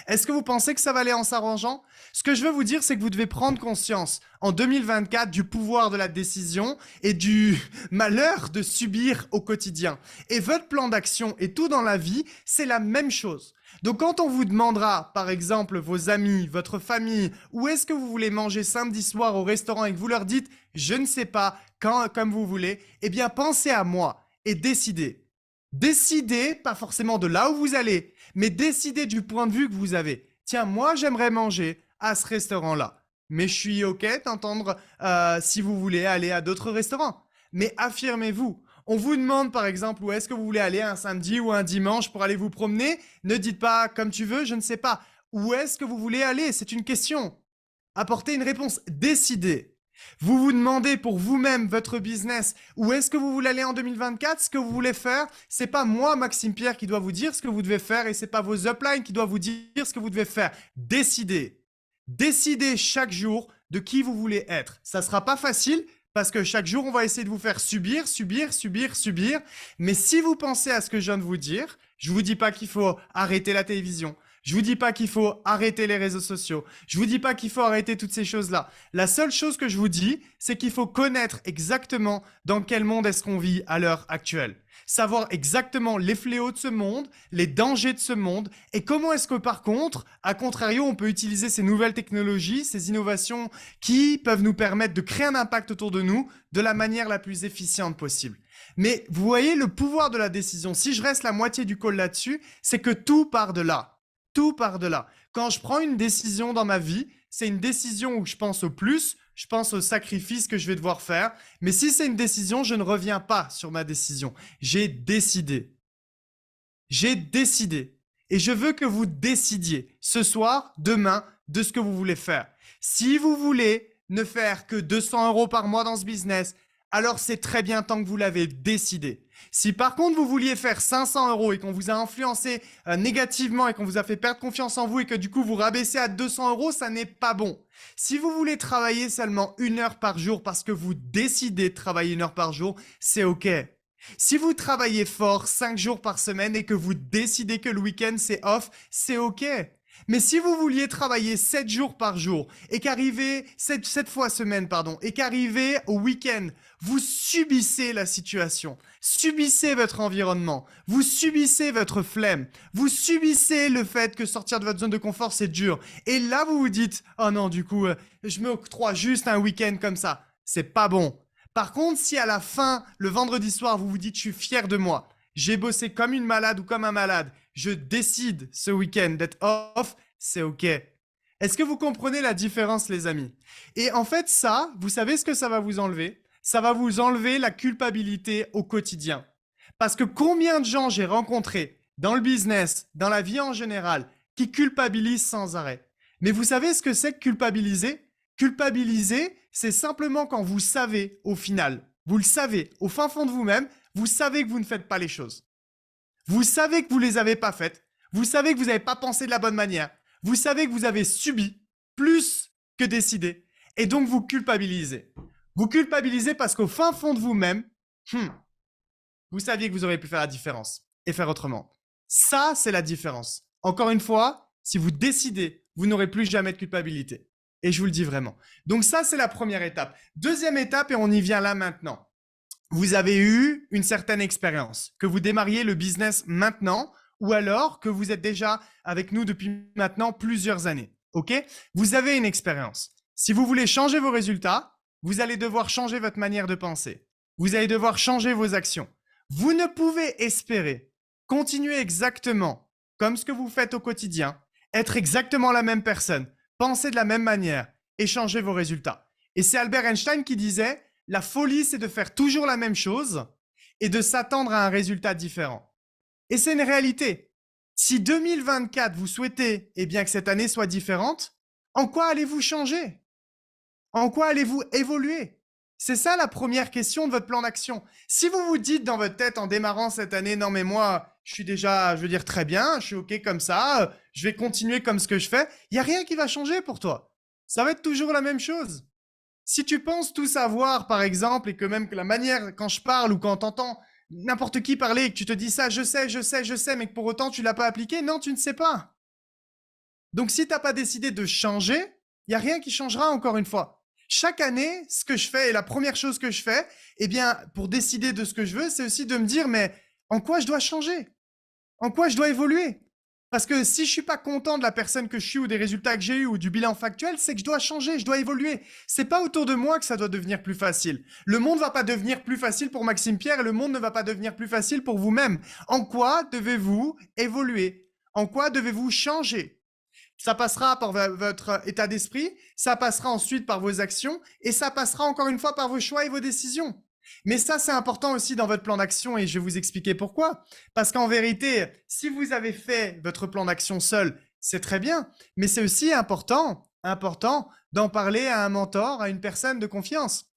Est-ce que vous pensez que ça va aller en s'arrangeant? Ce que je veux vous dire, c'est que vous devez prendre conscience en 2024 du pouvoir de la décision et du malheur de subir au quotidien. Et votre plan d'action et tout dans la vie, c'est la même chose. Donc quand on vous demandera, par exemple, vos amis, votre famille, où est-ce que vous voulez manger samedi soir au restaurant et que vous leur dites « je ne sais pas, quand, comme vous voulez », eh bien pensez à moi et décidez. Décidez, pas forcément de là où vous allez, mais décidez du point de vue que vous avez. Tiens, moi j'aimerais manger à ce restaurant-là, mais je suis ok d'entendre si vous voulez aller à d'autres restaurants. Mais affirmez-vous. On vous demande par exemple où est-ce que vous voulez aller un samedi ou un dimanche pour aller vous promener. Ne dites pas comme tu veux, je ne sais pas. Où est-ce que vous voulez aller? C'est une question. Apportez une réponse. Décidez. Vous vous demandez pour vous-même, votre business, où est-ce que vous voulez aller en 2024, ce que vous voulez faire. C'est pas moi, Maxime Pierre, qui dois vous dire ce que vous devez faire et c'est pas vos uplines qui doivent vous dire ce que vous devez faire. Décidez. Décidez chaque jour de qui vous voulez être. Ça sera pas facile parce que chaque jour, on va essayer de vous faire subir. Mais si vous pensez à ce que je viens de vous dire, je vous dis pas qu'il faut arrêter la télévision. Je vous dis pas qu'il faut arrêter les réseaux sociaux. Je vous dis pas qu'il faut arrêter toutes ces choses-là. La seule chose que je vous dis, c'est qu'il faut connaître exactement dans quel monde est-ce qu'on vit à l'heure actuelle. Savoir exactement les fléaux de ce monde, les dangers de ce monde et comment est-ce que par contre, à contrario, on peut utiliser ces nouvelles technologies, ces innovations qui peuvent nous permettre de créer un impact autour de nous de la manière la plus efficiente possible. Mais vous voyez le pouvoir de la décision. Si je reste la moitié du call là-dessus, c'est que tout part de là. Tout part de là. Quand je prends une décision dans ma vie, c'est une décision où je pense au plus, je pense au sacrifice que je vais devoir faire. Mais si c'est une décision, je ne reviens pas sur ma décision. J'ai décidé. J'ai décidé. Et je veux que vous décidiez ce soir, demain, de ce que vous voulez faire. Si vous voulez ne faire que 200 € par mois dans ce business, alors c'est très bien tant que vous l'avez décidé. Si par contre vous vouliez faire 500 € et qu'on vous a influencé négativement et qu'on vous a fait perdre confiance en vous et que du coup vous rabaissez à 200 €, ça n'est pas bon. Si vous voulez travailler seulement 1 heure par jour parce que vous décidez de travailler 1 heure par jour, c'est OK. Si vous travaillez fort 5 jours par semaine et que vous décidez que le week-end c'est off, c'est OK. Mais si vous vouliez travailler 7 jours par jour et qu'arriver 7 fois semaine, et qu'arriver au week-end, vous subissez la situation, subissez votre environnement, vous subissez votre flemme, vous subissez le fait que sortir de votre zone de confort, c'est dur. Et là, vous vous dites, oh non, du coup, je m'octroie juste un week-end comme ça. C'est pas bon. Par contre, si à la fin, le vendredi soir, vous vous dites, je suis fier de moi, j'ai bossé comme une malade ou comme un malade, je décide ce week-end d'être off, c'est OK. Est-ce que vous comprenez la différence, les amis? Et en fait, ça, vous savez ce que ça va vous enlever? Ça va vous enlever la culpabilité au quotidien. Parce que combien de gens j'ai rencontrés dans le business, dans la vie en général, qui culpabilisent sans arrêt? Mais vous savez ce que c'est que culpabiliser? Culpabiliser, c'est simplement quand vous savez au final, vous le savez au fin fond de vous-même, vous savez que vous ne faites pas les choses. Vous savez que vous ne les avez pas faites. Vous savez que vous n'avez pas pensé de la bonne manière. Vous savez que vous avez subi plus que décidé. Et donc, vous culpabilisez. Vous culpabilisez parce qu'au fin fond de vous-même, vous saviez que vous auriez pu faire la différence et faire autrement. Ça, c'est la différence. Encore une fois, si vous décidez, vous n'aurez plus jamais de culpabilité. Et je vous le dis vraiment. Donc ça, c'est la première étape. Deuxième étape, et on y vient là maintenant. Vous avez eu une certaine expérience, que vous démarriez le business maintenant ou alors que vous êtes déjà avec nous depuis maintenant plusieurs années. OK? Vous avez une expérience. Si vous voulez changer vos résultats, vous allez devoir changer votre manière de penser. Vous allez devoir changer vos actions. Vous ne pouvez espérer continuer exactement comme ce que vous faites au quotidien, être exactement la même personne, penser de la même manière et changer vos résultats. Et c'est Albert Einstein qui disait « La folie, c'est de faire toujours la même chose et de s'attendre à un résultat différent. » Et c'est une réalité. Si 2024, vous souhaitez que cette année soit différente, en quoi allez-vous changer? En quoi allez-vous évoluer? C'est ça la première question de votre plan d'action. Si vous vous dites dans votre tête en démarrant cette année, non mais moi, je suis déjà, je veux dire très bien, je suis OK comme ça, je vais continuer comme ce que je fais, il n'y a rien qui va changer pour toi. Ça va être toujours la même chose. Si tu penses tout savoir, par exemple, et que même que la manière, quand je parle ou quand t'entends n'importe qui parler et que tu te dis ça, je sais, mais que pour autant tu l'as pas appliqué, non, tu ne sais pas. Donc si tu n'as pas décidé de changer, il n'y a rien qui changera encore une fois. Chaque année, ce que je fais, et la première chose que je fais, pour décider de ce que je veux, c'est aussi de me dire, mais en quoi je dois changer? En quoi je dois évoluer? Parce que si je suis pas content de la personne que je suis ou des résultats que j'ai eus ou du bilan factuel, c'est que je dois changer, je dois évoluer. C'est pas autour de moi que ça doit devenir plus facile. Le monde va pas devenir plus facile pour Maxime Pierre et le monde ne va pas devenir plus facile pour vous-même. En quoi devez-vous évoluer? En quoi devez-vous changer? Ça passera par votre état d'esprit, ça passera ensuite par vos actions et ça passera encore une fois par vos choix et vos décisions. Mais ça, c'est important aussi dans votre plan d'action et je vais vous expliquer pourquoi. Parce qu'en vérité, si vous avez fait votre plan d'action seul, c'est très bien, mais c'est aussi important d'en parler à un mentor, à une personne de confiance.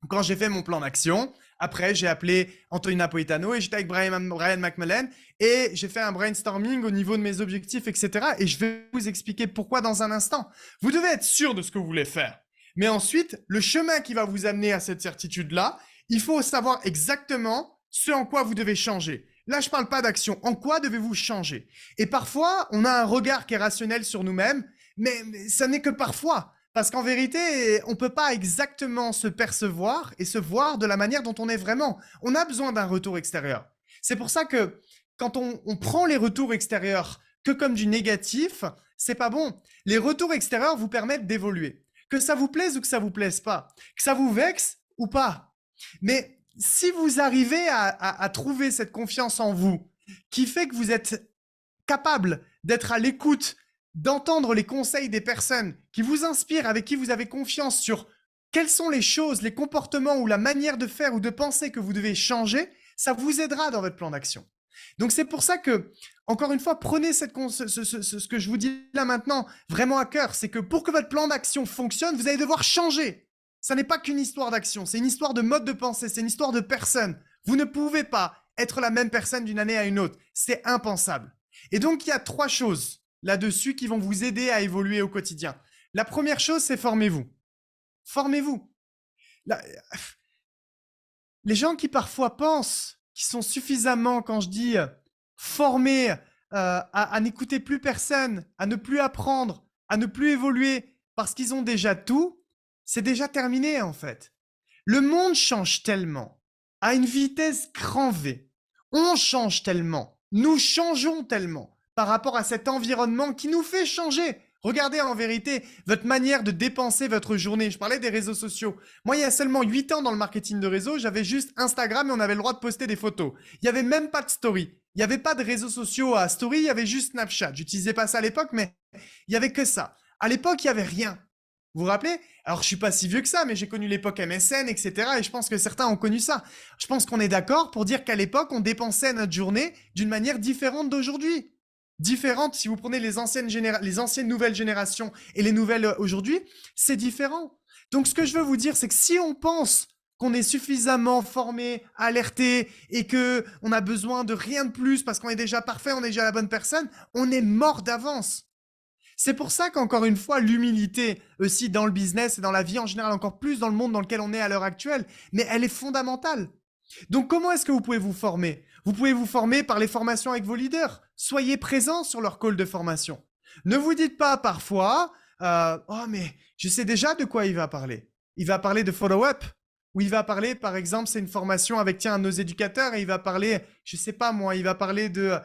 Quand j'ai fait mon plan d'action, après, j'ai appelé Anthony Napolitano et j'étais avec Brian McMullen et j'ai fait un brainstorming au niveau de mes objectifs, etc. Et je vais vous expliquer pourquoi dans un instant. Vous devez être sûr de ce que vous voulez faire. Mais ensuite, le chemin qui va vous amener à cette certitude-là, il faut savoir exactement ce en quoi vous devez changer. Là, je ne parle pas d'action. En quoi devez-vous changer? Et parfois, on a un regard qui est rationnel sur nous-mêmes, mais ça n'est que parfois. Parce qu'en vérité, on ne peut pas exactement se percevoir et se voir de la manière dont on est vraiment. On a besoin d'un retour extérieur. C'est pour ça que quand on prend les retours extérieurs que comme du négatif, c'est pas bon. Les retours extérieurs vous permettent d'évoluer. Que ça vous plaise ou que ça vous plaise pas. Que ça vous vexe ou pas. Mais si vous arrivez à trouver cette confiance en vous qui fait que vous êtes capable d'être à l'écoute, d'entendre les conseils des personnes qui vous inspirent, avec qui vous avez confiance sur quelles sont les choses, les comportements ou la manière de faire ou de penser que vous devez changer, ça vous aidera dans votre plan d'action. Donc c'est pour ça que, encore une fois, prenez ce que je vous dis là maintenant vraiment à cœur, c'est que pour que votre plan d'action fonctionne, vous allez devoir changer. Ça n'est pas qu'une histoire d'action, c'est une histoire de mode de pensée, c'est une histoire de personne. Vous ne pouvez pas être la même personne d'une année à une autre, c'est impensable. Et donc il y a 3 choses là-dessus qui vont vous aider à évoluer au quotidien. La première chose, c'est formez-vous. Formez-vous. Les gens qui parfois pensent qu'ils sont suffisamment, quand je dis formés, à n'écouter plus personne, à ne plus apprendre, à ne plus évoluer parce qu'ils ont déjà tout, c'est déjà terminé en fait. Le monde change tellement, à une vitesse grand V. On change tellement, nous changeons tellement par rapport à cet environnement qui nous fait changer. Regardez en vérité votre manière de dépenser votre journée. Je parlais des réseaux sociaux. Moi, il y a seulement 8 ans dans le marketing de réseau, j'avais juste Instagram et on avait le droit de poster des photos. Il n'y avait même pas de story. Il n'y avait pas de réseaux sociaux à story, il y avait juste Snapchat. J'utilisais pas ça à l'époque, mais il n'y avait que ça. À l'époque, il n'y avait rien. Vous vous rappelez? Alors, je suis pas si vieux que ça, mais j'ai connu l'époque MSN, etc. Et je pense que certains ont connu ça. Je pense qu'on est d'accord pour dire qu'à l'époque, on dépensait notre journée d'une manière différente d'aujourd'hui. Différente, si vous prenez les anciennes nouvelles générations et les nouvelles aujourd'hui, c'est différent. Donc, ce que je veux vous dire, c'est que si on pense qu'on est suffisamment formé, alerté et que on a besoin de rien de plus parce qu'on est déjà parfait, on est déjà la bonne personne, on est mort d'avance. C'est pour ça qu'encore une fois, l'humilité aussi dans le business et dans la vie en général, encore plus dans le monde dans lequel on est à l'heure actuelle, mais elle est fondamentale. Donc, comment est-ce que vous pouvez vous former? Vous pouvez vous former par les formations avec vos leaders. Soyez présents sur leur call de formation. Ne vous dites pas parfois « Oh, mais je sais déjà de quoi il va parler. Il va parler de follow-up. » Ou il va parler, par exemple, c'est une formation avec un de nos éducateurs et il va parler, je sais pas moi, il va parler de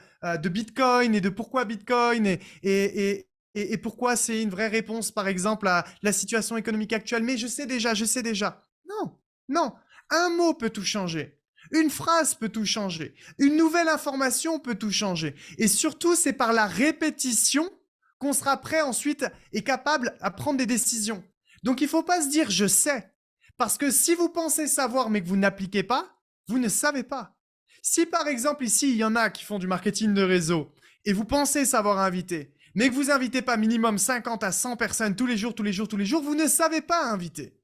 Bitcoin et de pourquoi Bitcoin et pourquoi c'est une vraie réponse, par exemple, à la situation économique actuelle. Mais je sais déjà. Non, non. Un mot peut tout changer. Une phrase peut tout changer. Une nouvelle information peut tout changer. Et surtout, c'est par la répétition qu'on sera prêt ensuite et capable à prendre des décisions. Donc, il ne faut pas se dire « je sais ». Parce que si vous pensez savoir mais que vous n'appliquez pas, vous ne savez pas. Si par exemple ici, il y en a qui font du marketing de réseau et vous pensez savoir inviter, mais que vous invitez pas minimum 50 à 100 personnes tous les jours, vous ne savez pas inviter.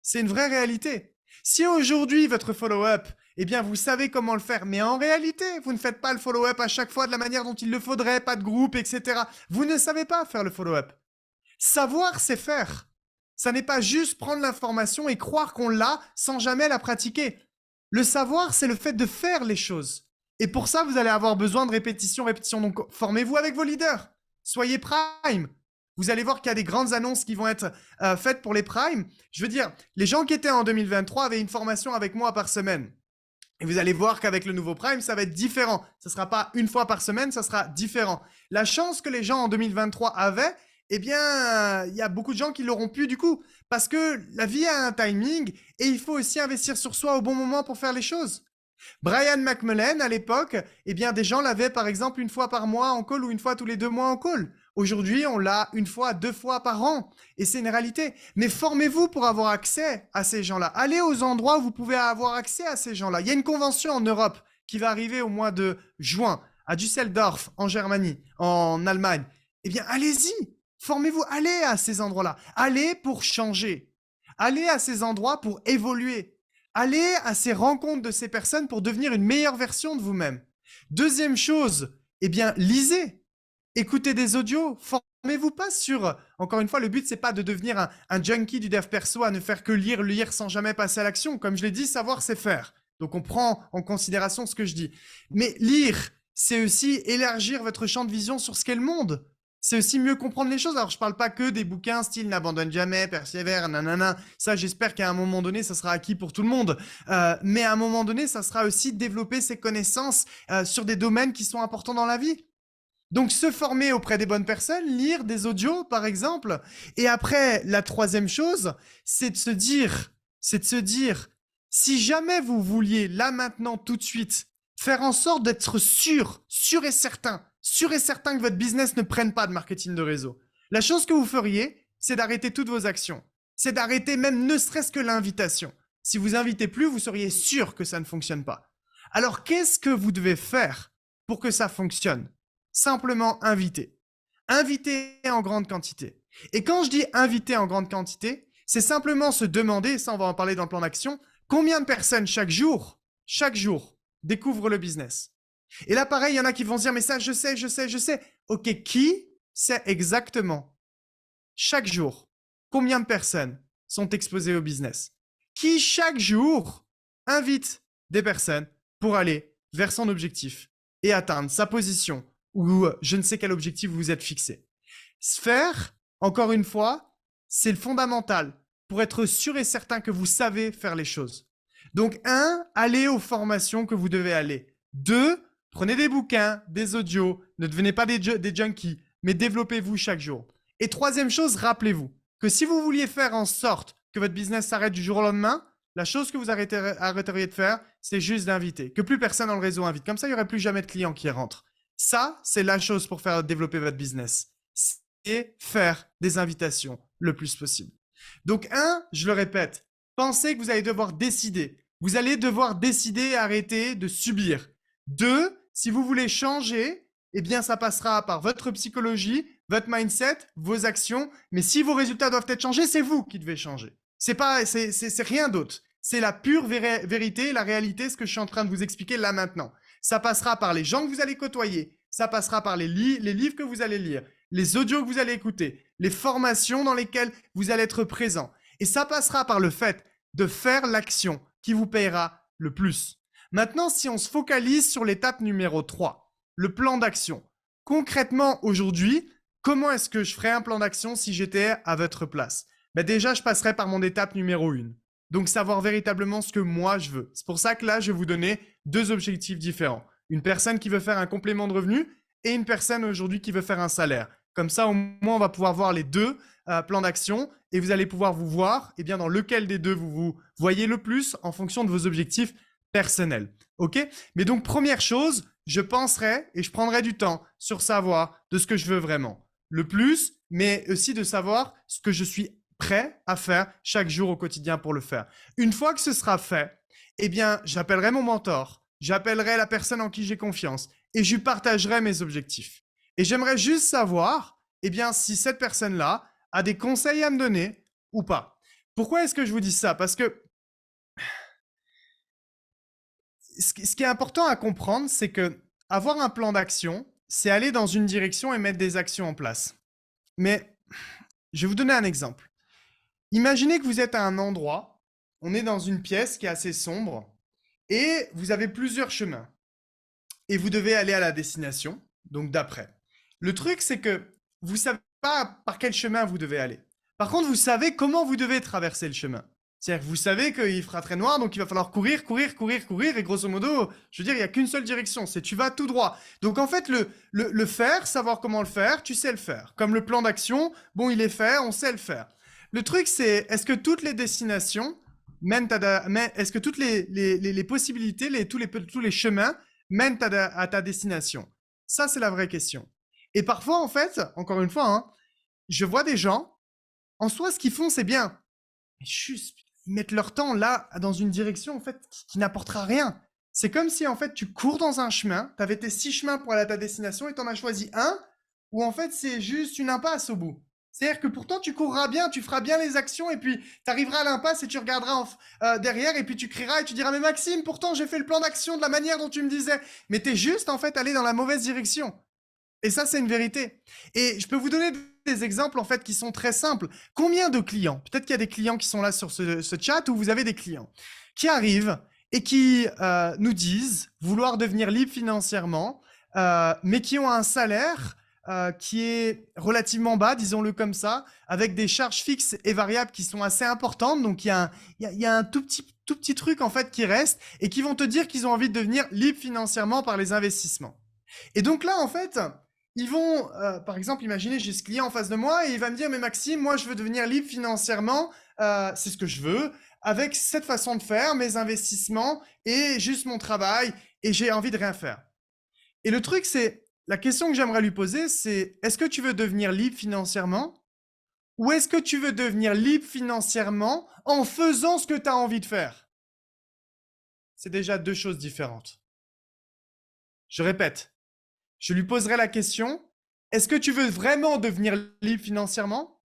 C'est une vraie réalité. Si aujourd'hui, votre follow-up, eh bien, vous savez comment le faire, mais en réalité, vous ne faites pas le follow-up à chaque fois de la manière dont il le faudrait, pas de groupe, etc. Vous ne savez pas faire le follow-up. Savoir, c'est faire. Ça n'est pas juste prendre l'information et croire qu'on l'a sans jamais la pratiquer. Le savoir, c'est le fait de faire les choses. Et pour ça, vous allez avoir besoin de répétition. Donc, formez-vous avec vos leaders. Soyez prime. Vous allez voir qu'il y a des grandes annonces qui vont être faites pour les primes. Je veux dire, les gens qui étaient en 2023 avaient une formation avec moi par semaine. Et vous allez voir qu'avec le nouveau prime, ça va être différent. Ça ne sera pas une fois par semaine, ça sera différent. La chance que les gens en 2023 avaient, eh bien, il y a beaucoup de gens qui l'auront pu du coup. Parce que la vie a un timing et il faut aussi investir sur soi au bon moment pour faire les choses. Brian McMullen, à l'époque, eh bien, des gens l'avaient par exemple une fois par mois en call ou une fois tous les 2 mois en call. Aujourd'hui, on l'a une fois, deux fois par an. Et c'est une réalité. Mais formez-vous pour avoir accès à ces gens-là. Allez aux endroits où vous pouvez avoir accès à ces gens-là. Il y a une convention en Europe qui va arriver au mois de juin à Düsseldorf, en Germanie, en Allemagne. Eh bien, allez-y. Formez-vous. Allez à ces endroits-là. Allez pour changer. Allez à ces endroits pour évoluer. Allez à ces rencontres de ces personnes pour devenir une meilleure version de vous-même. Deuxième chose, eh bien, lisez. Écoutez des audios, formez-vous pas sur... Encore une fois, le but, c'est pas de devenir un junkie du dev perso, à ne faire que lire sans jamais passer à l'action. Comme je l'ai dit, savoir, c'est faire. Donc, on prend en considération ce que je dis. Mais lire, c'est aussi élargir votre champ de vision sur ce qu'est le monde. C'est aussi mieux comprendre les choses. Alors, je parle pas que des bouquins style N'abandonne jamais, Persévère, nanana. Ça, j'espère qu'à un moment donné, ça sera acquis pour tout le monde. Mais à un moment donné, ça sera aussi développer ses connaissances sur des domaines qui sont importants dans la vie. Donc, se former auprès des bonnes personnes, lire des audios, par exemple. Et après, la troisième chose, c'est de se dire, si jamais vous vouliez, là, maintenant, tout de suite, faire en sorte d'être sûr et certain que votre business ne prenne pas de marketing de réseau, la chose que vous feriez, c'est d'arrêter toutes vos actions. C'est d'arrêter même ne serait-ce que l'invitation. Si vous invitez plus, vous seriez sûr que ça ne fonctionne pas. Alors, qu'est-ce que vous devez faire pour que ça fonctionne ? Simplement inviter. Inviter en grande quantité. Et quand je dis inviter en grande quantité, c'est simplement se demander, ça on va en parler dans le plan d'action, combien de personnes chaque jour, découvrent le business. Et là, pareil, il y en a qui vont se dire, mais ça, je sais. Ok, qui sait exactement, chaque jour, combien de personnes sont exposées au business? Qui, chaque jour, invite des personnes pour aller vers son objectif et atteindre sa position ou je ne sais quel objectif vous vous êtes fixé. Faire, encore une fois, c'est le fondamental pour être sûr et certain que vous savez faire les choses. Donc, 1, allez aux formations que vous devez aller. 2, prenez des bouquins, des audios, ne devenez pas des junkies, mais développez-vous chaque jour. Et troisième chose, rappelez-vous que si vous vouliez faire en sorte que votre business s'arrête du jour au lendemain, la chose que vous arrêteriez de faire, c'est juste d'inviter. Que plus personne dans le réseau invite. Comme ça, il n'y aurait plus jamais de clients qui rentrent. Ça, c'est la chose pour faire développer votre business. C'est faire des invitations le plus possible. Donc, 1, je le répète, pensez que vous allez devoir décider. Vous allez devoir décider et arrêter de subir. 2, si vous voulez changer, eh bien, ça passera par votre psychologie, votre mindset, vos actions. Mais si vos résultats doivent être changés, c'est vous qui devez changer. C'est rien d'autre. C'est la pure vérité, la réalité, ce que je suis en train de vous expliquer là maintenant. Ça passera par les gens que vous allez côtoyer. Ça passera par les livres que vous allez lire, les audios que vous allez écouter, les formations dans lesquelles vous allez être présent. Et ça passera par le fait de faire l'action qui vous payera le plus. Maintenant, si on se focalise sur l'étape numéro 3, le plan d'action. Concrètement, aujourd'hui, comment est-ce que je ferais un plan d'action si j'étais à votre place? Déjà, je passerais par mon étape numéro 1. Donc, savoir véritablement ce que moi, je veux. C'est pour ça que là, je vais vous donner 2 objectifs différents. Une personne qui veut faire un complément de revenu et une personne aujourd'hui qui veut faire un salaire. Comme ça, au moins, on va pouvoir voir les 2 plans d'action et vous allez pouvoir vous voir dans lequel des 2 vous vous voyez le plus en fonction de vos objectifs personnels. OK? Mais donc, première chose, je penserai et je prendrai du temps sur savoir de ce que je veux vraiment. Le plus, mais aussi de savoir ce que je suis prêt à faire chaque jour au quotidien pour le faire. Une fois que ce sera fait, j'appellerai mon mentor, j'appellerai la personne en qui j'ai confiance et je lui partagerai mes objectifs. Et j'aimerais juste savoir, si cette personne-là a des conseils à me donner ou pas. Pourquoi est-ce que je vous dis ça? Parce que ce qui est important à comprendre, c'est que avoir un plan d'action, c'est aller dans une direction et mettre des actions en place. Mais je vais vous donner un exemple. Imaginez que vous êtes à un endroit, on est dans une pièce qui est assez sombre et vous avez plusieurs chemins et vous devez aller à la destination, donc d'après. Le truc, c'est que vous ne savez pas par quel chemin vous devez aller. Par contre, vous savez comment vous devez traverser le chemin. C'est-à-dire que vous savez qu'il fera très noir, donc il va falloir courir, et grosso modo, je veux dire, il n'y a qu'une seule direction, c'est tu vas tout droit. Donc en fait, le faire, savoir comment le faire, tu sais le faire. Comme le plan d'action, bon, il est fait, on sait le faire. Le truc, c'est, est-ce que toutes les destinations est-ce que toutes les possibilités, tous les chemins mènent à ta destination? Ça, c'est la vraie question. Et parfois, en fait, encore une fois, hein, je vois des gens, en soi, ce qu'ils font, c'est bien. Mais juste, ils mettent leur temps là, dans une direction, en fait, qui n'apportera rien. C'est comme si, en fait, tu cours dans un chemin, tu avais tes 6 chemins pour aller à ta destination et tu en as choisi un, où en fait, c'est juste une impasse au bout. C'est-à-dire que pourtant, tu courras bien, tu feras bien les actions, et puis tu arriveras à l'impasse et tu regarderas derrière, et puis tu crieras et tu diras, mais Maxime, pourtant, j'ai fait le plan d'action de la manière dont tu me disais. Mais tu es juste, en fait, allé dans la mauvaise direction. Et ça, c'est une vérité. Et je peux vous donner des exemples, en fait, qui sont très simples. Combien de clients, peut-être qu'il y a des clients qui sont là sur ce chat, où vous avez des clients qui arrivent et qui nous disent vouloir devenir libres financièrement, mais qui ont un salaire qui est relativement bas, disons-le comme ça, avec des charges fixes et variables qui sont assez importantes. Donc, il y a un tout petit truc, en fait, qui reste, et qui vont te dire qu'ils ont envie de devenir libres financièrement par les investissements. Et donc là, en fait, ils vont, par exemple, imaginez, j'ai ce client en face de moi et il va me dire, mais Maxime, moi, je veux devenir libre financièrement, c'est ce que je veux, avec cette façon de faire, mes investissements et juste mon travail, et j'ai envie de rien faire. Et le truc, c'est, la question que j'aimerais lui poser, c'est, est-ce que tu veux devenir libre financièrement, ou est-ce que tu veux devenir libre financièrement en faisant ce que tu as envie de faire? C'est déjà deux choses différentes. Je répète. Je lui poserai la question, est-ce que tu veux vraiment devenir libre financièrement?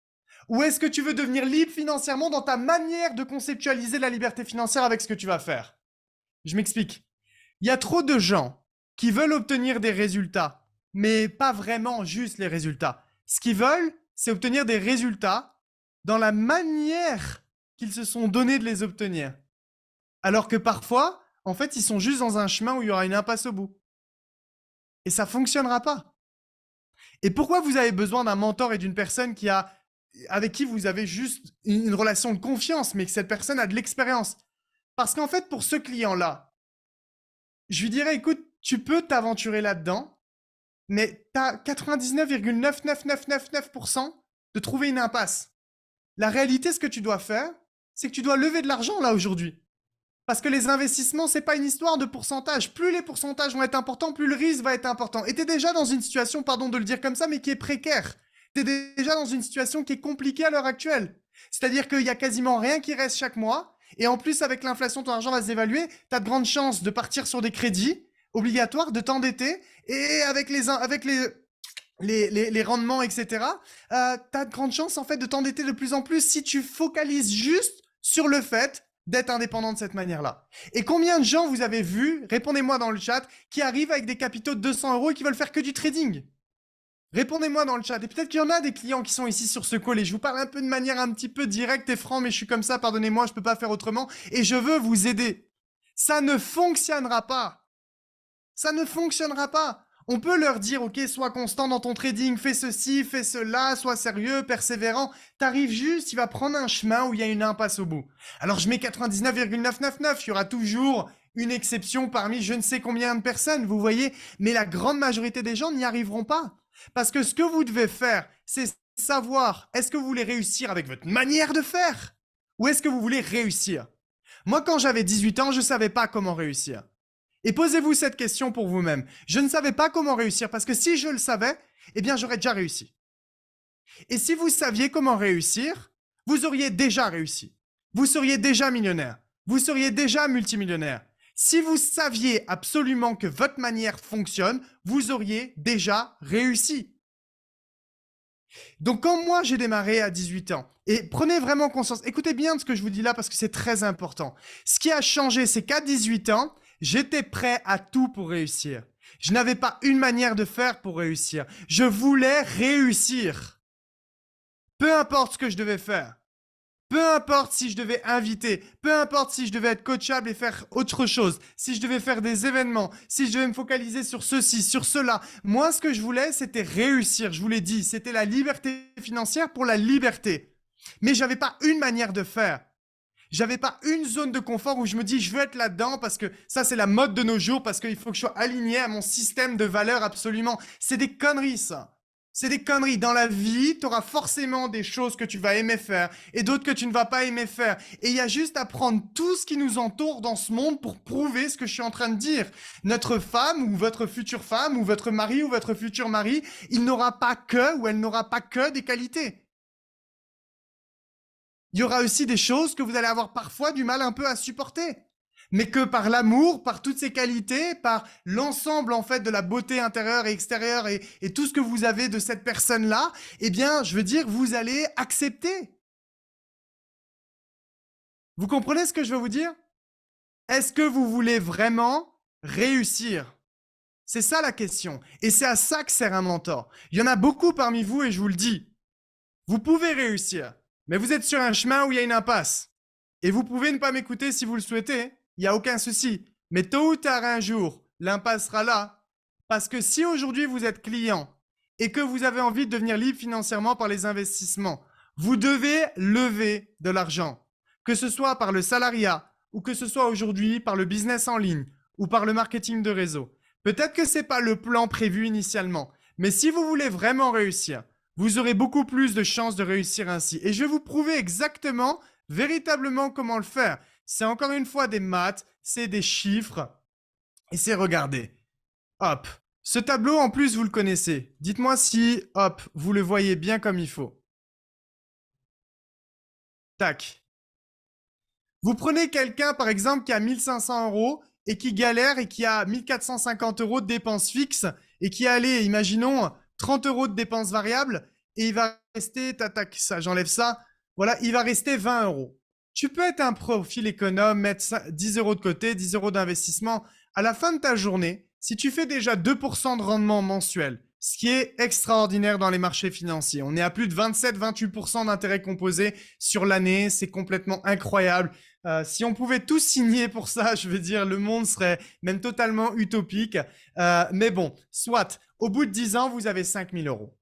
Ou est-ce que tu veux devenir libre financièrement dans ta manière de conceptualiser la liberté financière avec ce que tu vas faire? Je m'explique. Il y a trop de gens qui veulent obtenir des résultats, mais pas vraiment juste les résultats. Ce qu'ils veulent, c'est obtenir des résultats dans la manière qu'ils se sont donné de les obtenir. Alors que parfois, en fait, ils sont juste dans un chemin où il y aura une impasse au bout. Et ça ne fonctionnera pas. Et pourquoi vous avez besoin d'un mentor et d'une personne avec qui vous avez juste une relation de confiance, mais que cette personne a de l'expérience? Parce qu'en fait, pour ce client-là, je lui dirais, écoute, tu peux t'aventurer là-dedans, mais tu as 99,99999% de trouver une impasse. La réalité, ce que tu dois faire, c'est que tu dois lever de l'argent là aujourd'hui. Parce que les investissements, c'est pas une histoire de pourcentage. Plus les pourcentages vont être importants, plus le risque va être important. Et tu es déjà dans une situation, pardon de le dire comme ça, mais qui est précaire. Tu es déjà dans une situation qui est compliquée à l'heure actuelle. C'est-à-dire qu'il y a quasiment rien qui reste chaque mois. Et en plus, avec l'inflation, ton argent va se dévaluer. Tu as de grandes chances de partir sur des crédits obligatoires, de t'endetter. Et avec les rendements, etc., tu as de grandes chances en fait de t'endetter de plus en plus si tu focalises juste sur le fait d'être indépendant de cette manière-là. Et combien de gens vous avez vu, répondez-moi dans le chat, qui arrivent avec des capitaux de 200 € et qui veulent faire que du trading? Répondez-moi dans le chat. Et peut-être qu'il y en a des clients qui sont ici sur ce call et je vous parle un peu de manière un petit peu directe et franc, mais je suis comme ça, pardonnez-moi, je ne peux pas faire autrement et je veux vous aider. Ça ne fonctionnera pas. Ça ne fonctionnera pas. On peut leur dire, ok, sois constant dans ton trading, fais ceci, fais cela, sois sérieux, persévérant. T'arrives juste, il va prendre un chemin où il y a une impasse au bout. Alors je mets 99,999, il y aura toujours une exception parmi je ne sais combien de personnes, vous voyez, mais la grande majorité des gens n'y arriveront pas. Parce que ce que vous devez faire, c'est savoir, est-ce que vous voulez réussir avec votre manière de faire ou est-ce que vous voulez réussir? Moi, quand j'avais 18 ans, je ne savais pas comment réussir. Et posez-vous cette question pour vous-même. Je ne savais pas comment réussir parce que si je le savais, eh bien, j'aurais déjà réussi. Et si vous saviez comment réussir, vous auriez déjà réussi. Vous seriez déjà millionnaire. Vous seriez déjà multimillionnaire. Si vous saviez absolument que votre manière fonctionne, vous auriez déjà réussi. Donc, quand moi, j'ai démarré à 18 ans, et prenez vraiment conscience, écoutez bien de ce que je vous dis là parce que c'est très important. Ce qui a changé, c'est qu'à 18 ans, j'étais prêt à tout pour réussir. Je n'avais pas une manière de faire pour réussir. Je voulais réussir. Peu importe ce que je devais faire. Peu importe si je devais inviter, peu importe si je devais être coachable et faire autre chose, si je devais faire des événements, si je devais me focaliser sur ceci, sur cela. Moi, ce que je voulais, c'était réussir. Je vous l'ai dit, c'était la liberté financière pour la liberté. Mais je n'avais pas une manière de faire. J'avais pas une zone de confort où je me dis je veux être là-dedans parce que ça c'est la mode de nos jours, parce qu'il faut que je sois aligné à mon système de valeurs absolument. C'est des conneries ça. C'est des conneries. Dans la vie, tu auras forcément des choses que tu vas aimer faire et d'autres que tu ne vas pas aimer faire. Et il y a juste à prendre tout ce qui nous entoure dans ce monde pour prouver ce que je suis en train de dire. Notre femme ou votre future femme ou votre mari ou votre futur mari, il n'aura pas que ou elle n'aura pas que des qualités. Il y aura aussi des choses que vous allez avoir parfois du mal un peu à supporter. Mais que par l'amour, par toutes ces qualités, par l'ensemble en fait de la beauté intérieure et extérieure et tout ce que vous avez de cette personne-là, eh bien, je veux dire, vous allez accepter. Vous comprenez ce que je veux vous dire? Est-ce que vous voulez vraiment réussir? C'est ça la question. Et c'est à ça que sert un mentor. Il y en a beaucoup parmi vous et je vous le dis. Vous pouvez réussir, mais vous êtes sur un chemin où il y a une impasse. Et vous pouvez ne pas m'écouter si vous le souhaitez. Il n'y a aucun souci. Mais tôt ou tard, un jour, l'impasse sera là. Parce que si aujourd'hui vous êtes client et que vous avez envie de devenir libre financièrement par les investissements, vous devez lever de l'argent. Que ce soit par le salariat ou que ce soit aujourd'hui par le business en ligne ou par le marketing de réseau. Peut-être que ce n'est pas le plan prévu initialement. Mais si vous voulez vraiment réussir, vous aurez beaucoup plus de chances de réussir ainsi. Et je vais vous prouver exactement, véritablement comment le faire. C'est encore une fois des maths, c'est des chiffres. Et c'est regardez. Hop. Ce tableau, en plus, vous le connaissez. Dites-moi si, hop, vous le voyez bien comme il faut. Tac. Vous prenez quelqu'un, par exemple, qui a 1500 € et qui galère et qui a 1450 € de dépenses fixes et qui a, allez, imaginons, 30 € de dépenses variables et il va rester, tac, ça, j'enlève ça, voilà, il va rester 20 €. Tu peux être un profil économe, mettre 10 € de côté, 10 € d'investissement. À la fin de ta journée, si tu fais déjà 2% de rendement mensuel, ce qui est extraordinaire dans les marchés financiers, on est à plus de 27-28% d'intérêt composé sur l'année, c'est complètement incroyable. Si on pouvait tous signer pour ça, je veux dire, le monde serait même totalement utopique. Mais bon, soit, au bout de 10 ans, vous avez 5 000 €.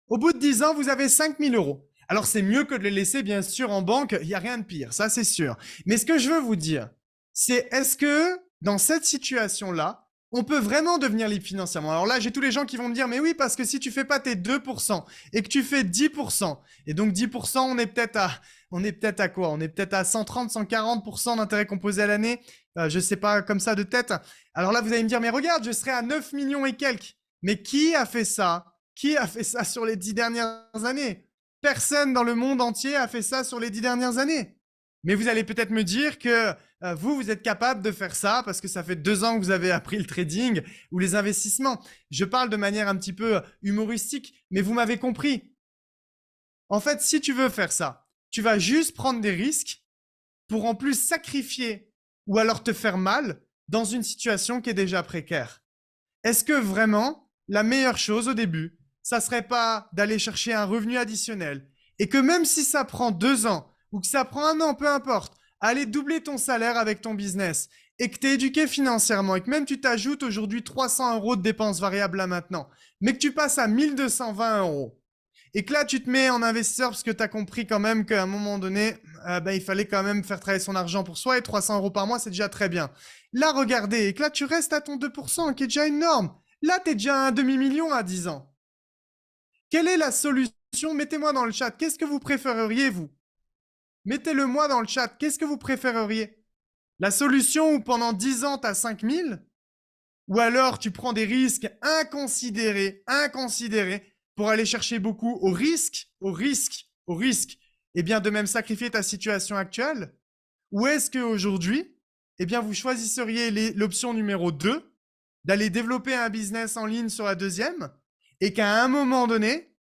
Au bout de 10 ans, vous avez 5 000 €. Alors, c'est mieux que de les laisser, bien sûr, en banque. Il n'y a rien de pire, ça, c'est sûr. Mais ce que je veux vous dire, c'est est-ce que dans cette situation-là, on peut vraiment devenir libre financièrement? Alors là, j'ai tous les gens qui vont me dire, mais oui, parce que si tu fais pas tes 2% et que tu fais 10%, et donc 10%, on est peut-être à quoi? On est peut-être à 130, 140% d'intérêt composé à l'année. Je sais pas, comme ça de tête. Alors là, vous allez me dire, mais regarde, je serai à 9 millions et quelques. Mais qui a fait ça? Qui a fait ça sur les 10 dernières années? Personne dans le monde entier a fait ça sur les 10 dernières années. Mais vous allez peut-être me dire que vous êtes capable de faire ça parce que ça fait 2 ans que vous avez appris le trading ou les investissements. Je parle de manière un petit peu humoristique, mais vous m'avez compris. En fait, si tu veux faire ça, tu vas juste prendre des risques pour en plus sacrifier ou alors te faire mal dans une situation qui est déjà précaire. Est-ce que vraiment la meilleure chose au début, ça serait pas d'aller chercher un revenu additionnel et que même si ça prend 2 ans ou que ça prend 1 an, peu importe, aller doubler ton salaire avec ton business et que tu es éduqué financièrement et que même tu t'ajoutes aujourd'hui 300 € de dépenses variables là maintenant, mais que tu passes à 1220 € et que là tu te mets en investisseur parce que tu as compris quand même qu'à un moment donné, il fallait quand même faire travailler son argent pour soi et 300 € par mois, c'est déjà très bien. Là, regardez, et que là tu restes à ton 2%, qui est déjà une norme. Là, tu es déjà à un demi-million à 10 ans. Quelle est la solution? Mettez-moi dans le chat. Qu'est-ce que vous préféreriez, vous? Mettez-le moi dans le chat. Qu'est-ce que vous préféreriez? La solution où pendant 10 ans, tu as 5 000? Ou alors tu prends des risques inconsidérés pour aller chercher beaucoup au risque, de même sacrifier ta situation actuelle? Ou est-ce qu'aujourd'hui, vous choisisseriez l'option numéro 2, d'aller développer un business en ligne sur la deuxième, et qu'à un moment donné,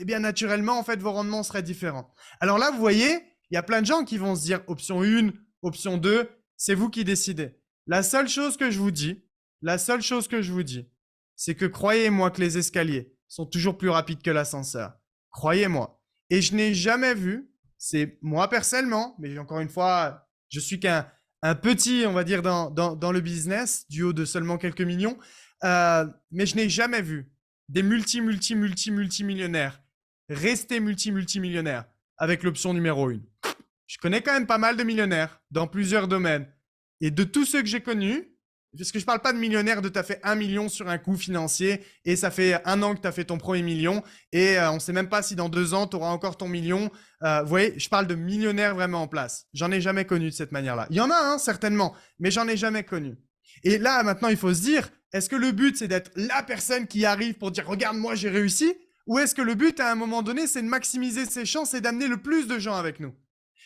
naturellement, en fait, vos rendements seraient différents. Alors là, vous voyez, il y a plein de gens qui vont se dire option 1, option 2, c'est vous qui décidez. La seule chose que je vous dis, c'est que croyez-moi que les escaliers sont toujours plus rapides que l'ascenseur. Croyez-moi. Et je n'ai jamais vu, c'est moi personnellement, mais encore une fois, je suis qu'un petit, on va dire, dans le business, du haut de seulement quelques millions, mais je n'ai jamais vu des multimillionnaires rester multimillionnaires avec l'option numéro 1. Je connais quand même pas mal de millionnaires dans plusieurs domaines. Et de tous ceux que j'ai connus, parce que je parle pas de millionnaire de t'as fait 1 million sur un coup financier et ça fait 1 an que tu as fait ton premier million et on sait même pas si dans 2 ans tu auras encore ton million. Vous voyez, je parle de millionnaire vraiment en place. J'en ai jamais connu de cette manière-là. Il y en a, hein, certainement, mais j'en ai jamais connu. Et là, maintenant, il faut se dire, est-ce que le but, c'est d'être la personne qui arrive pour dire, regarde, moi, j'ai réussi? Ou est-ce que le but, à un moment donné, c'est de maximiser ses chances et d'amener le plus de gens avec nous?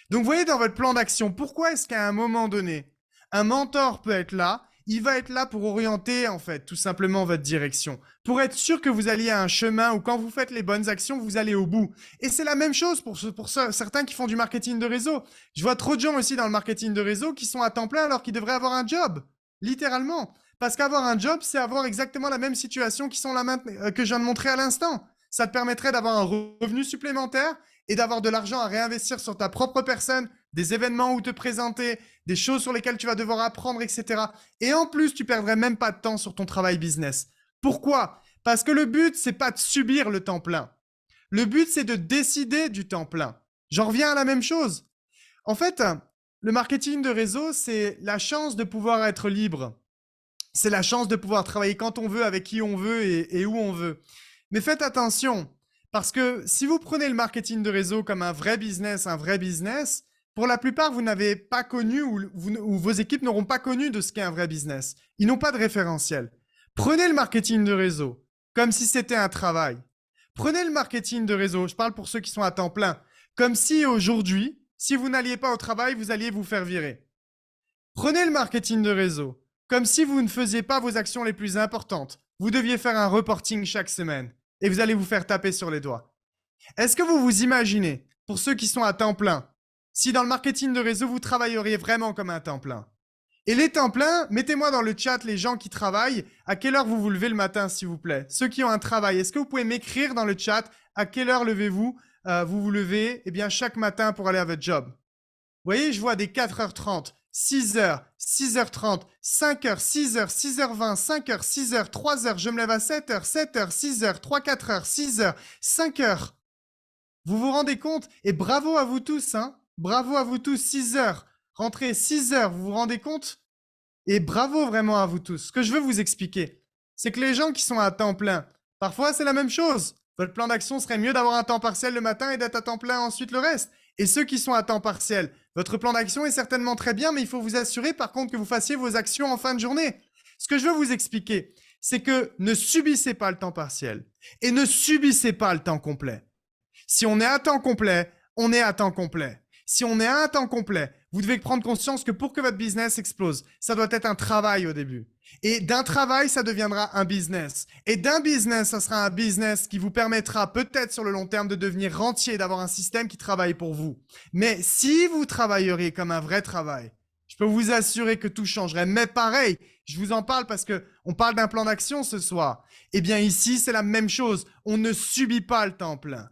Donc, vous voyez dans votre plan d'action, pourquoi est-ce qu'à un moment donné, un mentor peut être là? Il va être là pour orienter, en fait, tout simplement votre direction. Pour être sûr que vous alliez à un chemin où quand vous faites les bonnes actions, vous allez au bout. Et c'est la même chose pour certains qui font du marketing de réseau. Je vois trop de gens aussi dans le marketing de réseau qui sont à temps plein alors qu'ils devraient avoir un job. Littéralement. Parce qu'avoir un job, c'est avoir exactement la même situation que je viens de montrer à l'instant. Ça te permettrait d'avoir un revenu supplémentaire et d'avoir de l'argent à réinvestir sur ta propre personne, des événements où te présenter, des choses sur lesquelles tu vas devoir apprendre, etc. Et en plus, tu perdrais même pas de temps sur ton travail business. Pourquoi? Parce que le but, c'est pas de subir le temps plein. Le but, c'est de décider du temps plein. J'en reviens à la même chose. En fait, le marketing de réseau, c'est la chance de pouvoir être libre. C'est la chance de pouvoir travailler quand on veut, avec qui on veut et où on veut. Mais faites attention, parce que si vous prenez le marketing de réseau comme un vrai business, pour la plupart, vous n'avez pas connu ou vos équipes n'auront pas connu de ce qu'est un vrai business. Ils n'ont pas de référentiel. Prenez le marketing de réseau comme si c'était un travail. Prenez le marketing de réseau, je parle pour ceux qui sont à temps plein, comme si aujourd'hui, si vous n'alliez pas au travail, vous alliez vous faire virer. Prenez le marketing de réseau comme si vous ne faisiez pas vos actions les plus importantes. Vous deviez faire un reporting chaque semaine et vous allez vous faire taper sur les doigts. Est-ce que vous vous imaginez, pour ceux qui sont à temps plein, si dans le marketing de réseau, vous travailleriez vraiment comme un temps plein? Et les temps pleins, mettez-moi dans le chat les gens qui travaillent, à quelle heure vous vous levez le matin, s'il vous plaît? Ceux qui ont un travail, est-ce que vous pouvez m'écrire dans le chat à quelle heure levez-vous? Vous vous levez chaque matin pour aller à votre job. Vous voyez, je vois des 4h30, 6h, 6h30, 5h, 6h, 6h20, 5h, 6h, 3h, je me lève à 7h, 7h, 6h, 3, 4h, 6h, 5h. Vous vous rendez compte? Et bravo à vous tous, hein? Bravo à vous tous, 6h. Rentrez 6h, vous vous rendez compte? Et bravo vraiment à vous tous. Ce que je veux vous expliquer, c'est que les gens qui sont à temps plein, parfois c'est la même chose. Votre plan d'action serait mieux d'avoir un temps partiel le matin et d'être à temps plein ensuite le reste. Et ceux qui sont à temps partiel, votre plan d'action est certainement très bien, mais il faut vous assurer par contre que vous fassiez vos actions en fin de journée. Ce que je veux vous expliquer, c'est que ne subissez pas le temps partiel et ne subissez pas le temps complet. Si on est à temps complet, on est à temps complet. Si on est à un temps complet, vous devez prendre conscience que pour que votre business explose, ça doit être un travail au début. Et d'un travail, ça deviendra un business. Et d'un business, ça sera un business qui vous permettra peut-être sur le long terme de devenir rentier, d'avoir un système qui travaille pour vous. Mais si vous travailleriez comme un vrai travail, je peux vous assurer que tout changerait. Mais pareil, je vous en parle parce qu'on parle d'un plan d'action ce soir. Eh bien ici, c'est la même chose. On ne subit pas le temps plein.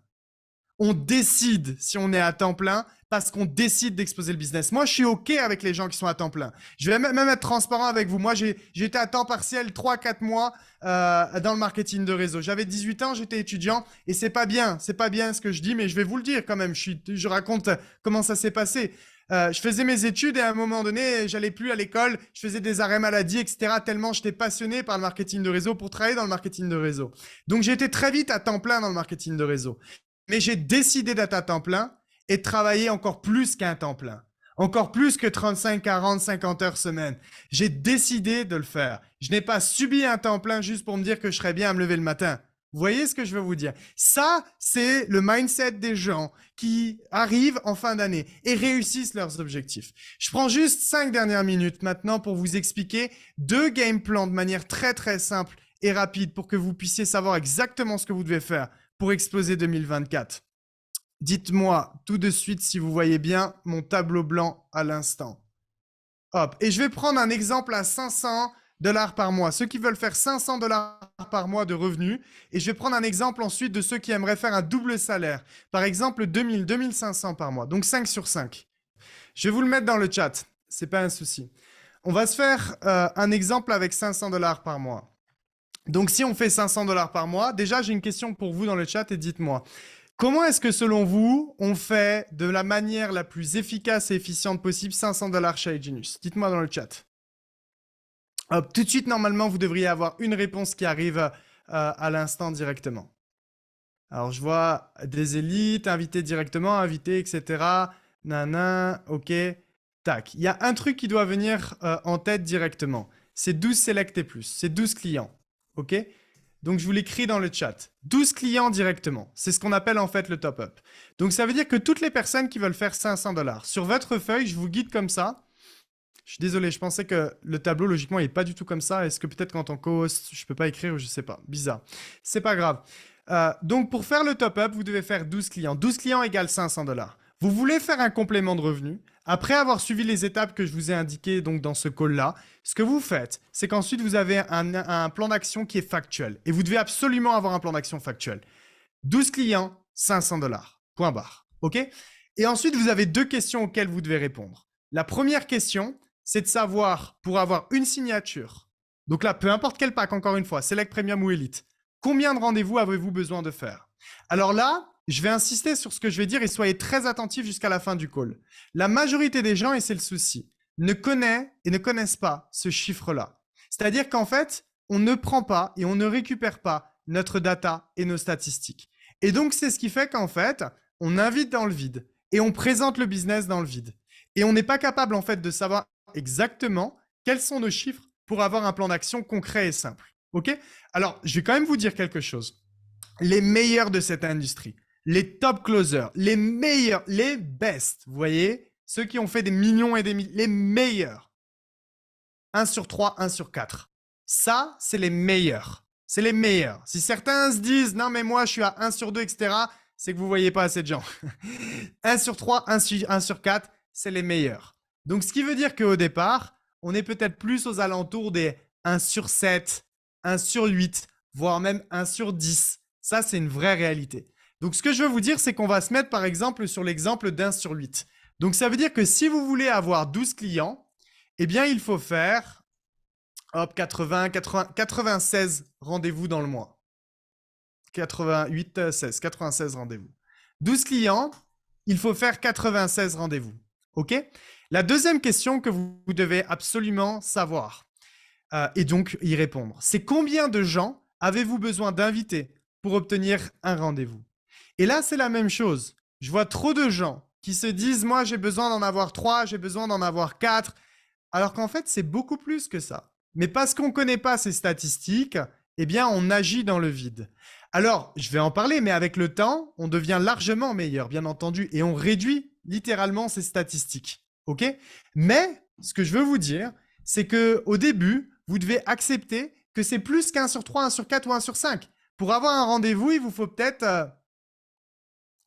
On décide si on est à temps plein parce qu'on décide d'exposer le business. Moi, je suis OK avec les gens qui sont à temps plein. Je vais même être transparent avec vous. Moi, j'ai été à temps partiel 3-4 mois dans le marketing de réseau. J'avais 18 ans, j'étais étudiant et c'est pas bien ce que je dis, mais je vais vous le dire quand même. Je raconte comment ça s'est passé. Je faisais mes études et à un moment donné, j'allais plus à l'école, je faisais des arrêts maladie, etc. Tellement j'étais passionné par le marketing de réseau pour travailler dans le marketing de réseau. Donc, j'ai été très vite à temps plein dans le marketing de réseau. Mais j'ai décidé d'être à temps plein et de travailler encore plus qu'un temps plein. Encore plus que 35, 40, 50 heures semaine. J'ai décidé de le faire. Je n'ai pas subi un temps plein juste pour me dire que je serais bien à me lever le matin. Vous voyez ce que je veux vous dire? Ça, c'est le mindset des gens qui arrivent en fin d'année et réussissent leurs objectifs. Je prends juste 5 dernières minutes maintenant pour vous expliquer 2 game plans de manière très très simple et rapide pour que vous puissiez savoir exactement ce que vous devez faire pour exploser 2024. Dites-moi tout de suite si vous voyez bien mon tableau blanc à l'instant. Hop, et je vais prendre un exemple à 500 $ par mois. Ceux qui veulent faire 500 $ par mois de revenus. Et je vais prendre un exemple ensuite de ceux qui aimeraient faire un double salaire. Par exemple, 2000, 2500 par mois. Donc 5 sur 5. Je vais vous le mettre dans le chat. C'est pas un souci. On va se faire un exemple avec 500 $ par mois. Donc, si on fait 500 $ par mois, déjà, j'ai une question pour vous dans le chat et dites-moi, comment est-ce que selon vous, on fait de la manière la plus efficace et efficiente possible 500 $ chez Hyginus? Dites-moi dans le chat. Hop, tout de suite, normalement, vous devriez avoir une réponse qui arrive à l'instant directement. Alors, je vois des élites, invités directement, invités, etc. Nana, ok. Tac. Il y a un truc qui doit venir en tête directement. C'est 12 select et plus. C'est 12 clients. Ok. Donc, je vous l'écris dans le chat. 12 clients directement. C'est ce qu'on appelle en fait le top-up. Donc, ça veut dire que toutes les personnes qui veulent faire 500 $, sur votre feuille, je vous guide comme ça. Je suis désolé, je pensais que le tableau, logiquement, il n'est pas du tout comme ça. Est-ce que peut-être qu'en tant que co-host, je ne peux pas écrire ou je ne sais pas. Bizarre. C'est pas grave. Donc, pour faire le top-up, vous devez faire 12 clients. 12 clients égale 500 $. Vous voulez faire un complément de revenu. Après avoir suivi les étapes que je vous ai indiquées donc, dans ce call-là, ce que vous faites, c'est qu'ensuite, vous avez un plan d'action qui est factuel. Et vous devez absolument avoir un plan d'action factuel. 12 clients, 500 $. Point barre. OK? Et ensuite, vous avez 2 questions auxquelles vous devez répondre. La première question, c'est de savoir, pour avoir une signature, donc là, peu importe quel pack, encore une fois, Select Premium ou Elite, combien de rendez-vous avez-vous besoin de faire? Alors là, je vais insister sur ce que je vais dire et soyez très attentifs jusqu'à la fin du call. La majorité des gens, et c'est le souci, ne connaissent pas ce chiffre-là. C'est-à-dire qu'en fait, on ne prend pas et on ne récupère pas notre data et nos statistiques. Et donc, c'est ce qui fait qu'en fait, on invite dans le vide et on présente le business dans le vide. Et on n'est pas capable en fait de savoir exactement quels sont nos chiffres pour avoir un plan d'action concret et simple. OK? Alors, je vais quand même vous dire quelque chose. Les meilleurs de cette industrie, les top closers, les meilleurs, les best, vous voyez, ceux qui ont fait des millions et des millions, les meilleurs. 1 sur 3, 1 sur 4. Ça, c'est les meilleurs. C'est les meilleurs. Si certains se disent, non mais moi je suis à 1 sur 2, etc., c'est que vous ne voyez pas assez de gens. 1 sur 3, 1 sur 4, c'est les meilleurs. Donc, ce qui veut dire qu'au départ, on est peut-être plus aux alentours des 1 sur 7, 1 sur 8, voire même 1 sur 10. Ça, c'est une vraie réalité. Donc, ce que je veux vous dire, c'est qu'on va se mettre, par exemple, sur l'exemple d'1 sur 8. Donc, ça veut dire que si vous voulez avoir 12 clients, eh bien, il faut faire 96 rendez-vous dans le mois. 96 rendez-vous. 12 clients, il faut faire 96 rendez-vous. OK? La deuxième question que vous devez absolument savoir et donc y répondre, c'est combien de gens avez-vous besoin d'inviter pour obtenir un rendez-vous? Et là, c'est la même chose. Je vois trop de gens qui se disent, moi, j'ai besoin d'en avoir 3, j'ai besoin d'en avoir 4, alors qu'en fait, c'est beaucoup plus que ça. Mais parce qu'on ne connaît pas ces statistiques, eh bien, on agit dans le vide. Alors, je vais en parler, mais avec le temps, on devient largement meilleur, bien entendu, et on réduit littéralement ces statistiques. OK? Mais ce que je veux vous dire, c'est qu'au début, vous devez accepter que c'est plus qu'1 sur 3, 1 sur 4 ou 1 sur 5. Pour avoir un rendez-vous, il vous faut peut-être,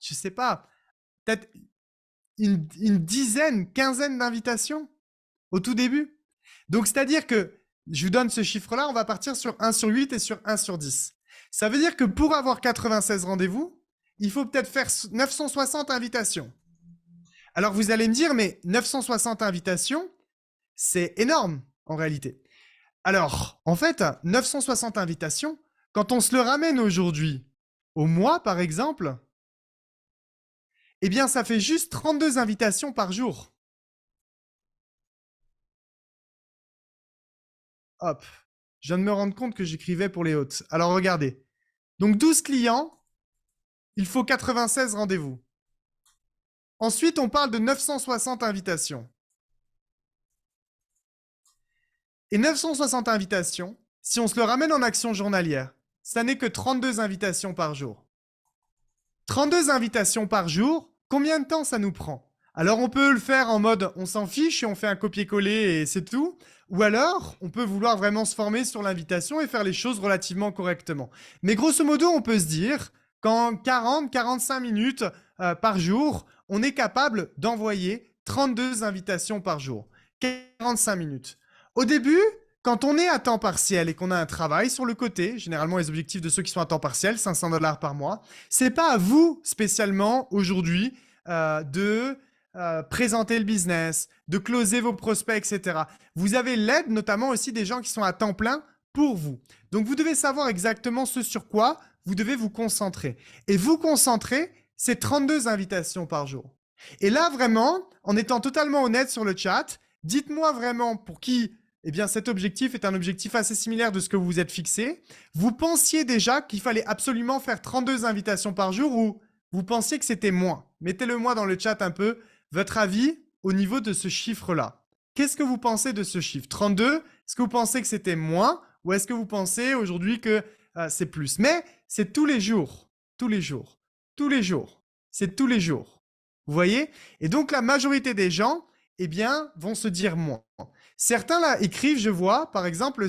je ne sais pas, peut-être une dizaine, quinzaine d'invitations au tout début. Donc, c'est-à-dire que, je vous donne ce chiffre-là, on va partir sur 1 sur 8 et sur 1 sur 10. Ça veut dire que pour avoir 96 rendez-vous, il faut peut-être faire 960 invitations. Alors, vous allez me dire, mais 960 invitations, c'est énorme en réalité. Alors, en fait, 960 invitations, quand on se le ramène aujourd'hui au mois, par exemple, eh bien, ça fait juste 32 invitations par jour. Hop, je viens de me rendre compte que j'écrivais pour les hautes. Alors, regardez. Donc, 12 clients, il faut 96 rendez-vous. Ensuite, on parle de 960 invitations. Et 960 invitations, si on se le ramène en action journalière, ça n'est que 32 invitations par jour. 32 invitations par jour, combien de temps ça nous prend? Alors, on peut le faire en mode on s'en fiche et on fait un copier-coller et c'est tout. Ou alors, on peut vouloir vraiment se former sur l'invitation et faire les choses relativement correctement. Mais grosso modo, on peut se dire qu'en 40-45 minutes par jour, on est capable d'envoyer 32 invitations par jour. 45 minutes. Au début, quand on est à temps partiel et qu'on a un travail sur le côté, généralement les objectifs de ceux qui sont à temps partiel, 500 $ par mois, c'est pas à vous spécialement aujourd'hui de présenter le business, de closer vos prospects, etc. Vous avez l'aide notamment aussi des gens qui sont à temps plein pour vous. Donc, vous devez savoir exactement ce sur quoi vous devez vous concentrer. Et vous concentrer, c'est 32 invitations par jour. Et là, vraiment, en étant totalement honnête sur le chat, dites-moi vraiment pour qui eh bien cet objectif est un objectif assez similaire de ce que vous vous êtes fixé. Vous pensiez déjà qu'il fallait absolument faire 32 invitations par jour ou vous pensiez que c'était moins? Mettez-le moi dans le chat un peu, votre avis au niveau de ce chiffre-là. Qu'est-ce que vous pensez de ce chiffre? 32, est-ce que vous pensez que c'était moins ou est-ce que vous pensez aujourd'hui que c'est plus? Mais c'est tous les jours, tous les jours, tous les jours. C'est tous les jours. Vous voyez? Et donc la majorité des gens, eh bien, vont se dire moins. Certains là écrivent, je vois, par exemple,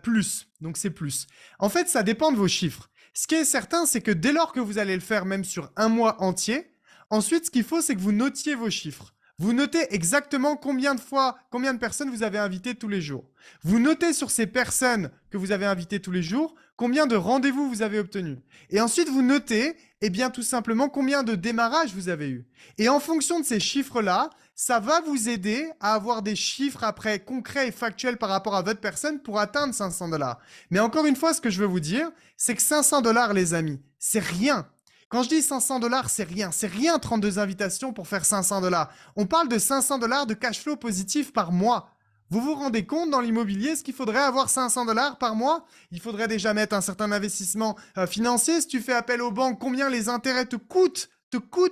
plus. Donc c'est plus. En fait, ça dépend de vos chiffres. Ce qui est certain, c'est que dès lors que vous allez le faire même sur un mois entier, ensuite, ce qu'il faut, c'est que vous notiez vos chiffres. Vous notez exactement combien de fois, combien de personnes vous avez invitées tous les jours. Vous notez sur ces personnes que vous avez invitées tous les jours, combien de rendez-vous vous avez obtenus. Et ensuite, vous notez, eh bien, tout simplement, combien de démarrages vous avez eu. Et en fonction de ces chiffres-là, ça va vous aider à avoir des chiffres après concrets et factuels par rapport à votre personne pour atteindre 500 $. Mais encore une fois, ce que je veux vous dire, c'est que 500 $, les amis, c'est rien. Quand je dis 500 $, c'est rien. C'est rien 32 invitations pour faire 500 $. On parle de 500 $ de cash flow positif par mois. Vous vous rendez compte dans l'immobilier ce qu'il faudrait avoir 500 $ par mois? Il faudrait déjà mettre un certain investissement financier. Si tu fais appel aux banques, combien les intérêts te coûtent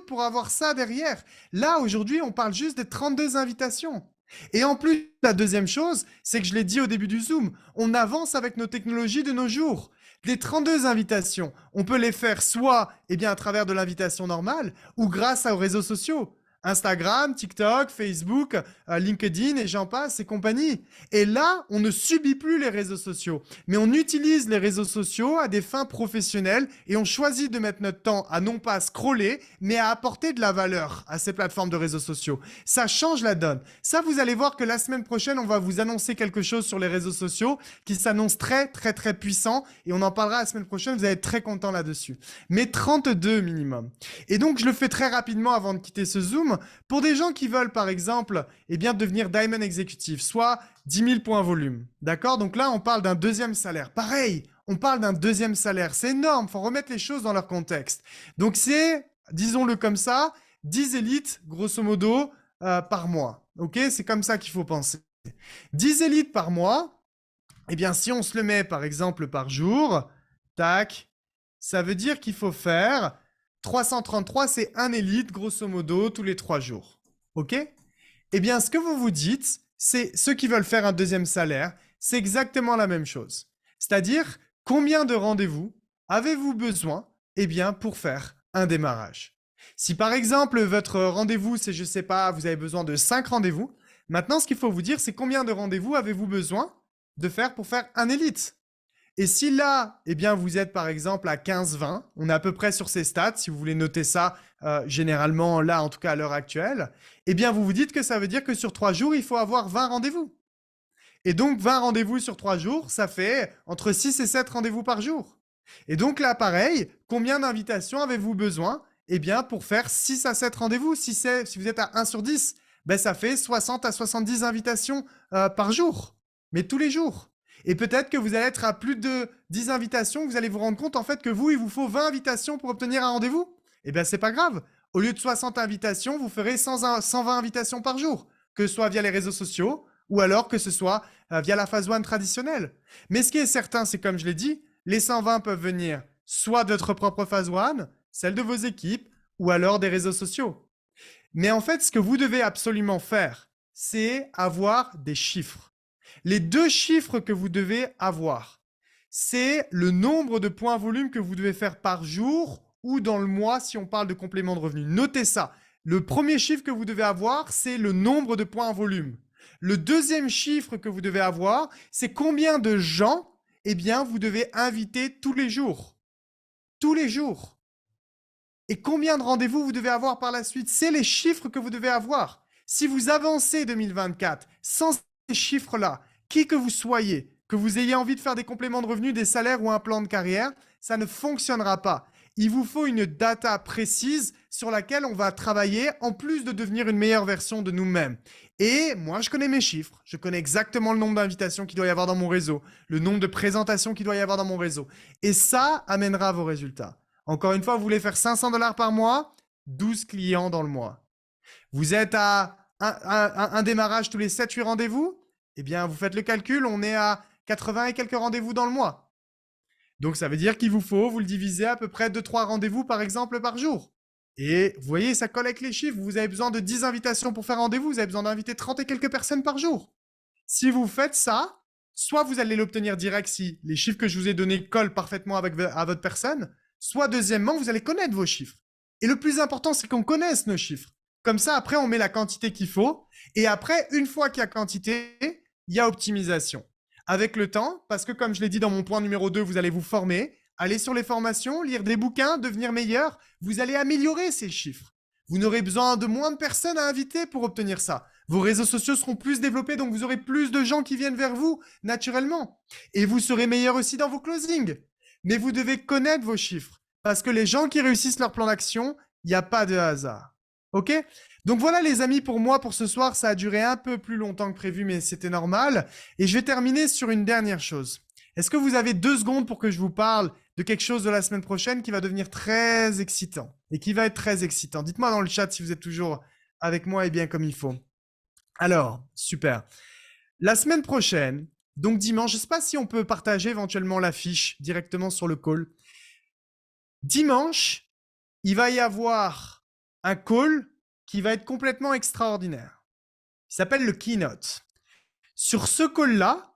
pour avoir ça derrière? Là, aujourd'hui, on parle juste des 32 invitations. Et en plus, la deuxième chose, c'est que je l'ai dit au début du Zoom, on avance avec nos technologies de nos jours. Les 32 invitations, on peut les faire soit à travers de l'invitation normale ou grâce aux réseaux sociaux. Instagram, TikTok, Facebook, LinkedIn et j'en passe et compagnie. Et là, on ne subit plus les réseaux sociaux, mais on utilise les réseaux sociaux à des fins professionnelles et on choisit de mettre notre temps à non pas scroller, mais à apporter de la valeur à ces plateformes de réseaux sociaux. Ça change la donne. Ça, vous allez voir que la semaine prochaine, on va vous annoncer quelque chose sur les réseaux sociaux qui s'annonce très, très, très puissant et on en parlera la semaine prochaine. Vous allez être très content là-dessus. Mais 32 minimum. Et donc, je le fais très rapidement avant de quitter ce Zoom. Pour des gens qui veulent, par exemple, devenir Diamond Executive, soit 10 000 points volume. D'accord? Donc là, on parle d'un deuxième salaire. Pareil, on parle d'un deuxième salaire. C'est énorme. Il faut remettre les choses dans leur contexte. Donc c'est, disons-le comme ça, 10 élites, grosso modo, par mois. OK? C'est comme ça qu'il faut penser. 10 élites par mois, si on se le met, par exemple, par jour, tac, ça veut dire qu'il faut faire 333, c'est un élite, grosso modo, tous les 3 jours. OK? Ce que vous vous dites, c'est ceux qui veulent faire un deuxième salaire, c'est exactement la même chose. C'est-à-dire, combien de rendez-vous avez-vous besoin pour faire un démarrage? Si par exemple, votre rendez-vous, c'est, je ne sais pas, vous avez besoin de 5 rendez-vous, maintenant, ce qu'il faut vous dire, c'est combien de rendez-vous avez-vous besoin de faire pour faire un élite? Et si là, vous êtes par exemple à 15-20, on est à peu près sur ces stats, si vous voulez noter ça généralement là, en tout cas à l'heure actuelle, vous vous dites que ça veut dire que sur 3 jours, il faut avoir 20 rendez-vous. Et donc 20 rendez-vous sur 3 jours, ça fait entre 6 et 7 rendez-vous par jour. Et donc là, pareil, combien d'invitations avez-vous besoin pour faire 6 à 7 rendez-vous? Si vous êtes à 1 sur 10, ça fait 60 à 70 invitations par jour, mais tous les jours. Et peut-être que vous allez être à plus de 10 invitations, vous allez vous rendre compte en fait que il vous faut 20 invitations pour obtenir un rendez-vous. C'est pas grave. Au lieu de 60 invitations, vous ferez 120 invitations par jour, que ce soit via les réseaux sociaux ou alors que ce soit via la phase 1 traditionnelle. Mais ce qui est certain, c'est comme je l'ai dit, les 120 peuvent venir soit de votre propre phase 1, celle de vos équipes, ou alors des réseaux sociaux. Mais en fait, ce que vous devez absolument faire, c'est avoir des chiffres. Les 2 chiffres que vous devez avoir, c'est le nombre de points volume que vous devez faire par jour ou dans le mois si on parle de complément de revenu. Notez ça. Le premier chiffre que vous devez avoir, c'est le nombre de points volume. Le deuxième chiffre que vous devez avoir, c'est combien de gens vous devez inviter tous les jours. Tous les jours. Et combien de rendez-vous vous devez avoir par la suite? C'est les chiffres que vous devez avoir. Si vous avancez 2024 sans ces chiffres-là, qui que vous soyez, que vous ayez envie de faire des compléments de revenus, des salaires ou un plan de carrière, ça ne fonctionnera pas. Il vous faut une data précise sur laquelle on va travailler en plus de devenir une meilleure version de nous-mêmes. Et moi, je connais mes chiffres. Je connais exactement le nombre d'invitations qu'il doit y avoir dans mon réseau, le nombre de présentations qu'il doit y avoir dans mon réseau. Et ça amènera vos résultats. Encore une fois, vous voulez faire 500 $ par mois, 12 clients dans le mois. Vous êtes à un démarrage tous les 7-8 rendez-vous, eh bien, vous faites le calcul, on est à 80 et quelques rendez-vous dans le mois. Donc, ça veut dire qu'il vous faut, vous le divisez à peu près 2-3 rendez-vous, par exemple, par jour. Et vous voyez, ça colle avec les chiffres. Vous avez besoin de 10 invitations pour faire rendez-vous. Vous avez besoin d'inviter 30 et quelques personnes par jour. Si vous faites ça, soit vous allez l'obtenir direct si les chiffres que je vous ai donnés collent parfaitement à votre personne, soit deuxièmement, vous allez connaître vos chiffres. Et le plus important, c'est qu'on connaisse nos chiffres. Comme ça, après, on met la quantité qu'il faut. Et après, une fois qu'il y a quantité, il y a optimisation. Avec le temps, parce que comme je l'ai dit dans mon point numéro 2, vous allez vous former, aller sur les formations, lire des bouquins, devenir meilleur, vous allez améliorer ces chiffres. Vous n'aurez besoin de moins de personnes à inviter pour obtenir ça. Vos réseaux sociaux seront plus développés, donc vous aurez plus de gens qui viennent vers vous, naturellement. Et vous serez meilleur aussi dans vos closings. Mais vous devez connaître vos chiffres, parce que les gens qui réussissent leur plan d'action, il n'y a pas de hasard. OK? Donc voilà les amis, pour moi, pour ce soir, ça a duré un peu plus longtemps que prévu, mais c'était normal. Et je vais terminer sur une dernière chose. Est-ce que vous avez 2 secondes pour que je vous parle de quelque chose de la semaine prochaine qui va devenir très excitant et qui va être très excitant? Dites-moi dans le chat si vous êtes toujours avec moi et bien comme il faut. Alors, super. La semaine prochaine, donc dimanche, je ne sais pas si on peut partager éventuellement l'affiche directement sur le call. Dimanche, il va y avoir un call qui va être complètement extraordinaire. Il s'appelle le Keynote. Sur ce call-là,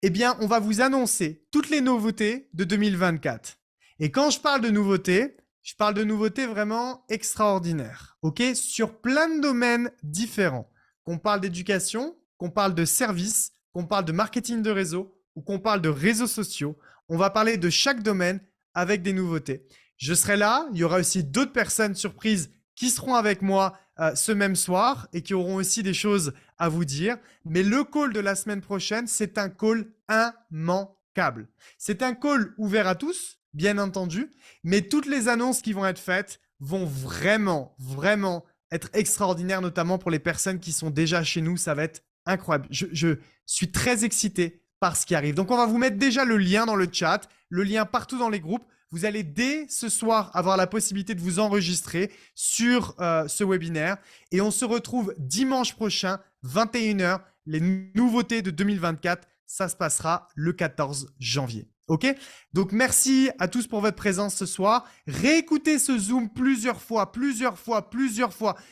eh bien, on va vous annoncer toutes les nouveautés de 2024. Et quand je parle de nouveautés, je parle de nouveautés vraiment extraordinaires, ok? Sur plein de domaines différents. Qu'on parle d'éducation, qu'on parle de services, qu'on parle de marketing de réseau ou qu'on parle de réseaux sociaux, on va parler de chaque domaine avec des nouveautés. Je serai là, il y aura aussi d'autres personnes surprises qui seront avec moi ce même soir et qui auront aussi des choses à vous dire. Mais le call de la semaine prochaine, c'est un call immanquable. C'est un call ouvert à tous, bien entendu, mais toutes les annonces qui vont être faites vont vraiment, vraiment être extraordinaires, notamment pour les personnes qui sont déjà chez nous. Ça va être incroyable. Je suis très excité par ce qui arrive. Donc, on va vous mettre déjà le lien dans le chat, le lien partout dans les groupes. Vous allez dès ce soir avoir la possibilité de vous enregistrer sur ce webinaire. Et on se retrouve dimanche prochain, 21h. Les nouveautés de 2024, ça se passera le 14 janvier. OK? Donc, merci à tous pour votre présence ce soir. Réécoutez ce Zoom plusieurs fois.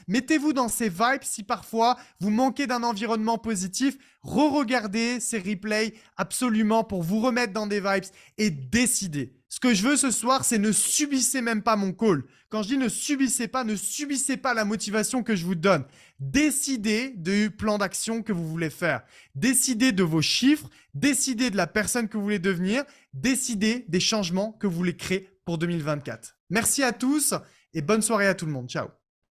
Mettez-vous dans ces vibes si parfois vous manquez d'un environnement positif. Re-regardez ces replays absolument pour vous remettre dans des vibes et décider. Ce que je veux ce soir, c'est ne subissez même pas mon call. Quand je dis ne subissez pas la motivation que je vous donne. Décidez du plan d'action que vous voulez faire. Décidez de vos chiffres, décidez de la personne que vous voulez devenir, décidez des changements que vous voulez créer pour 2024. Merci à tous et bonne soirée à tout le monde. Ciao.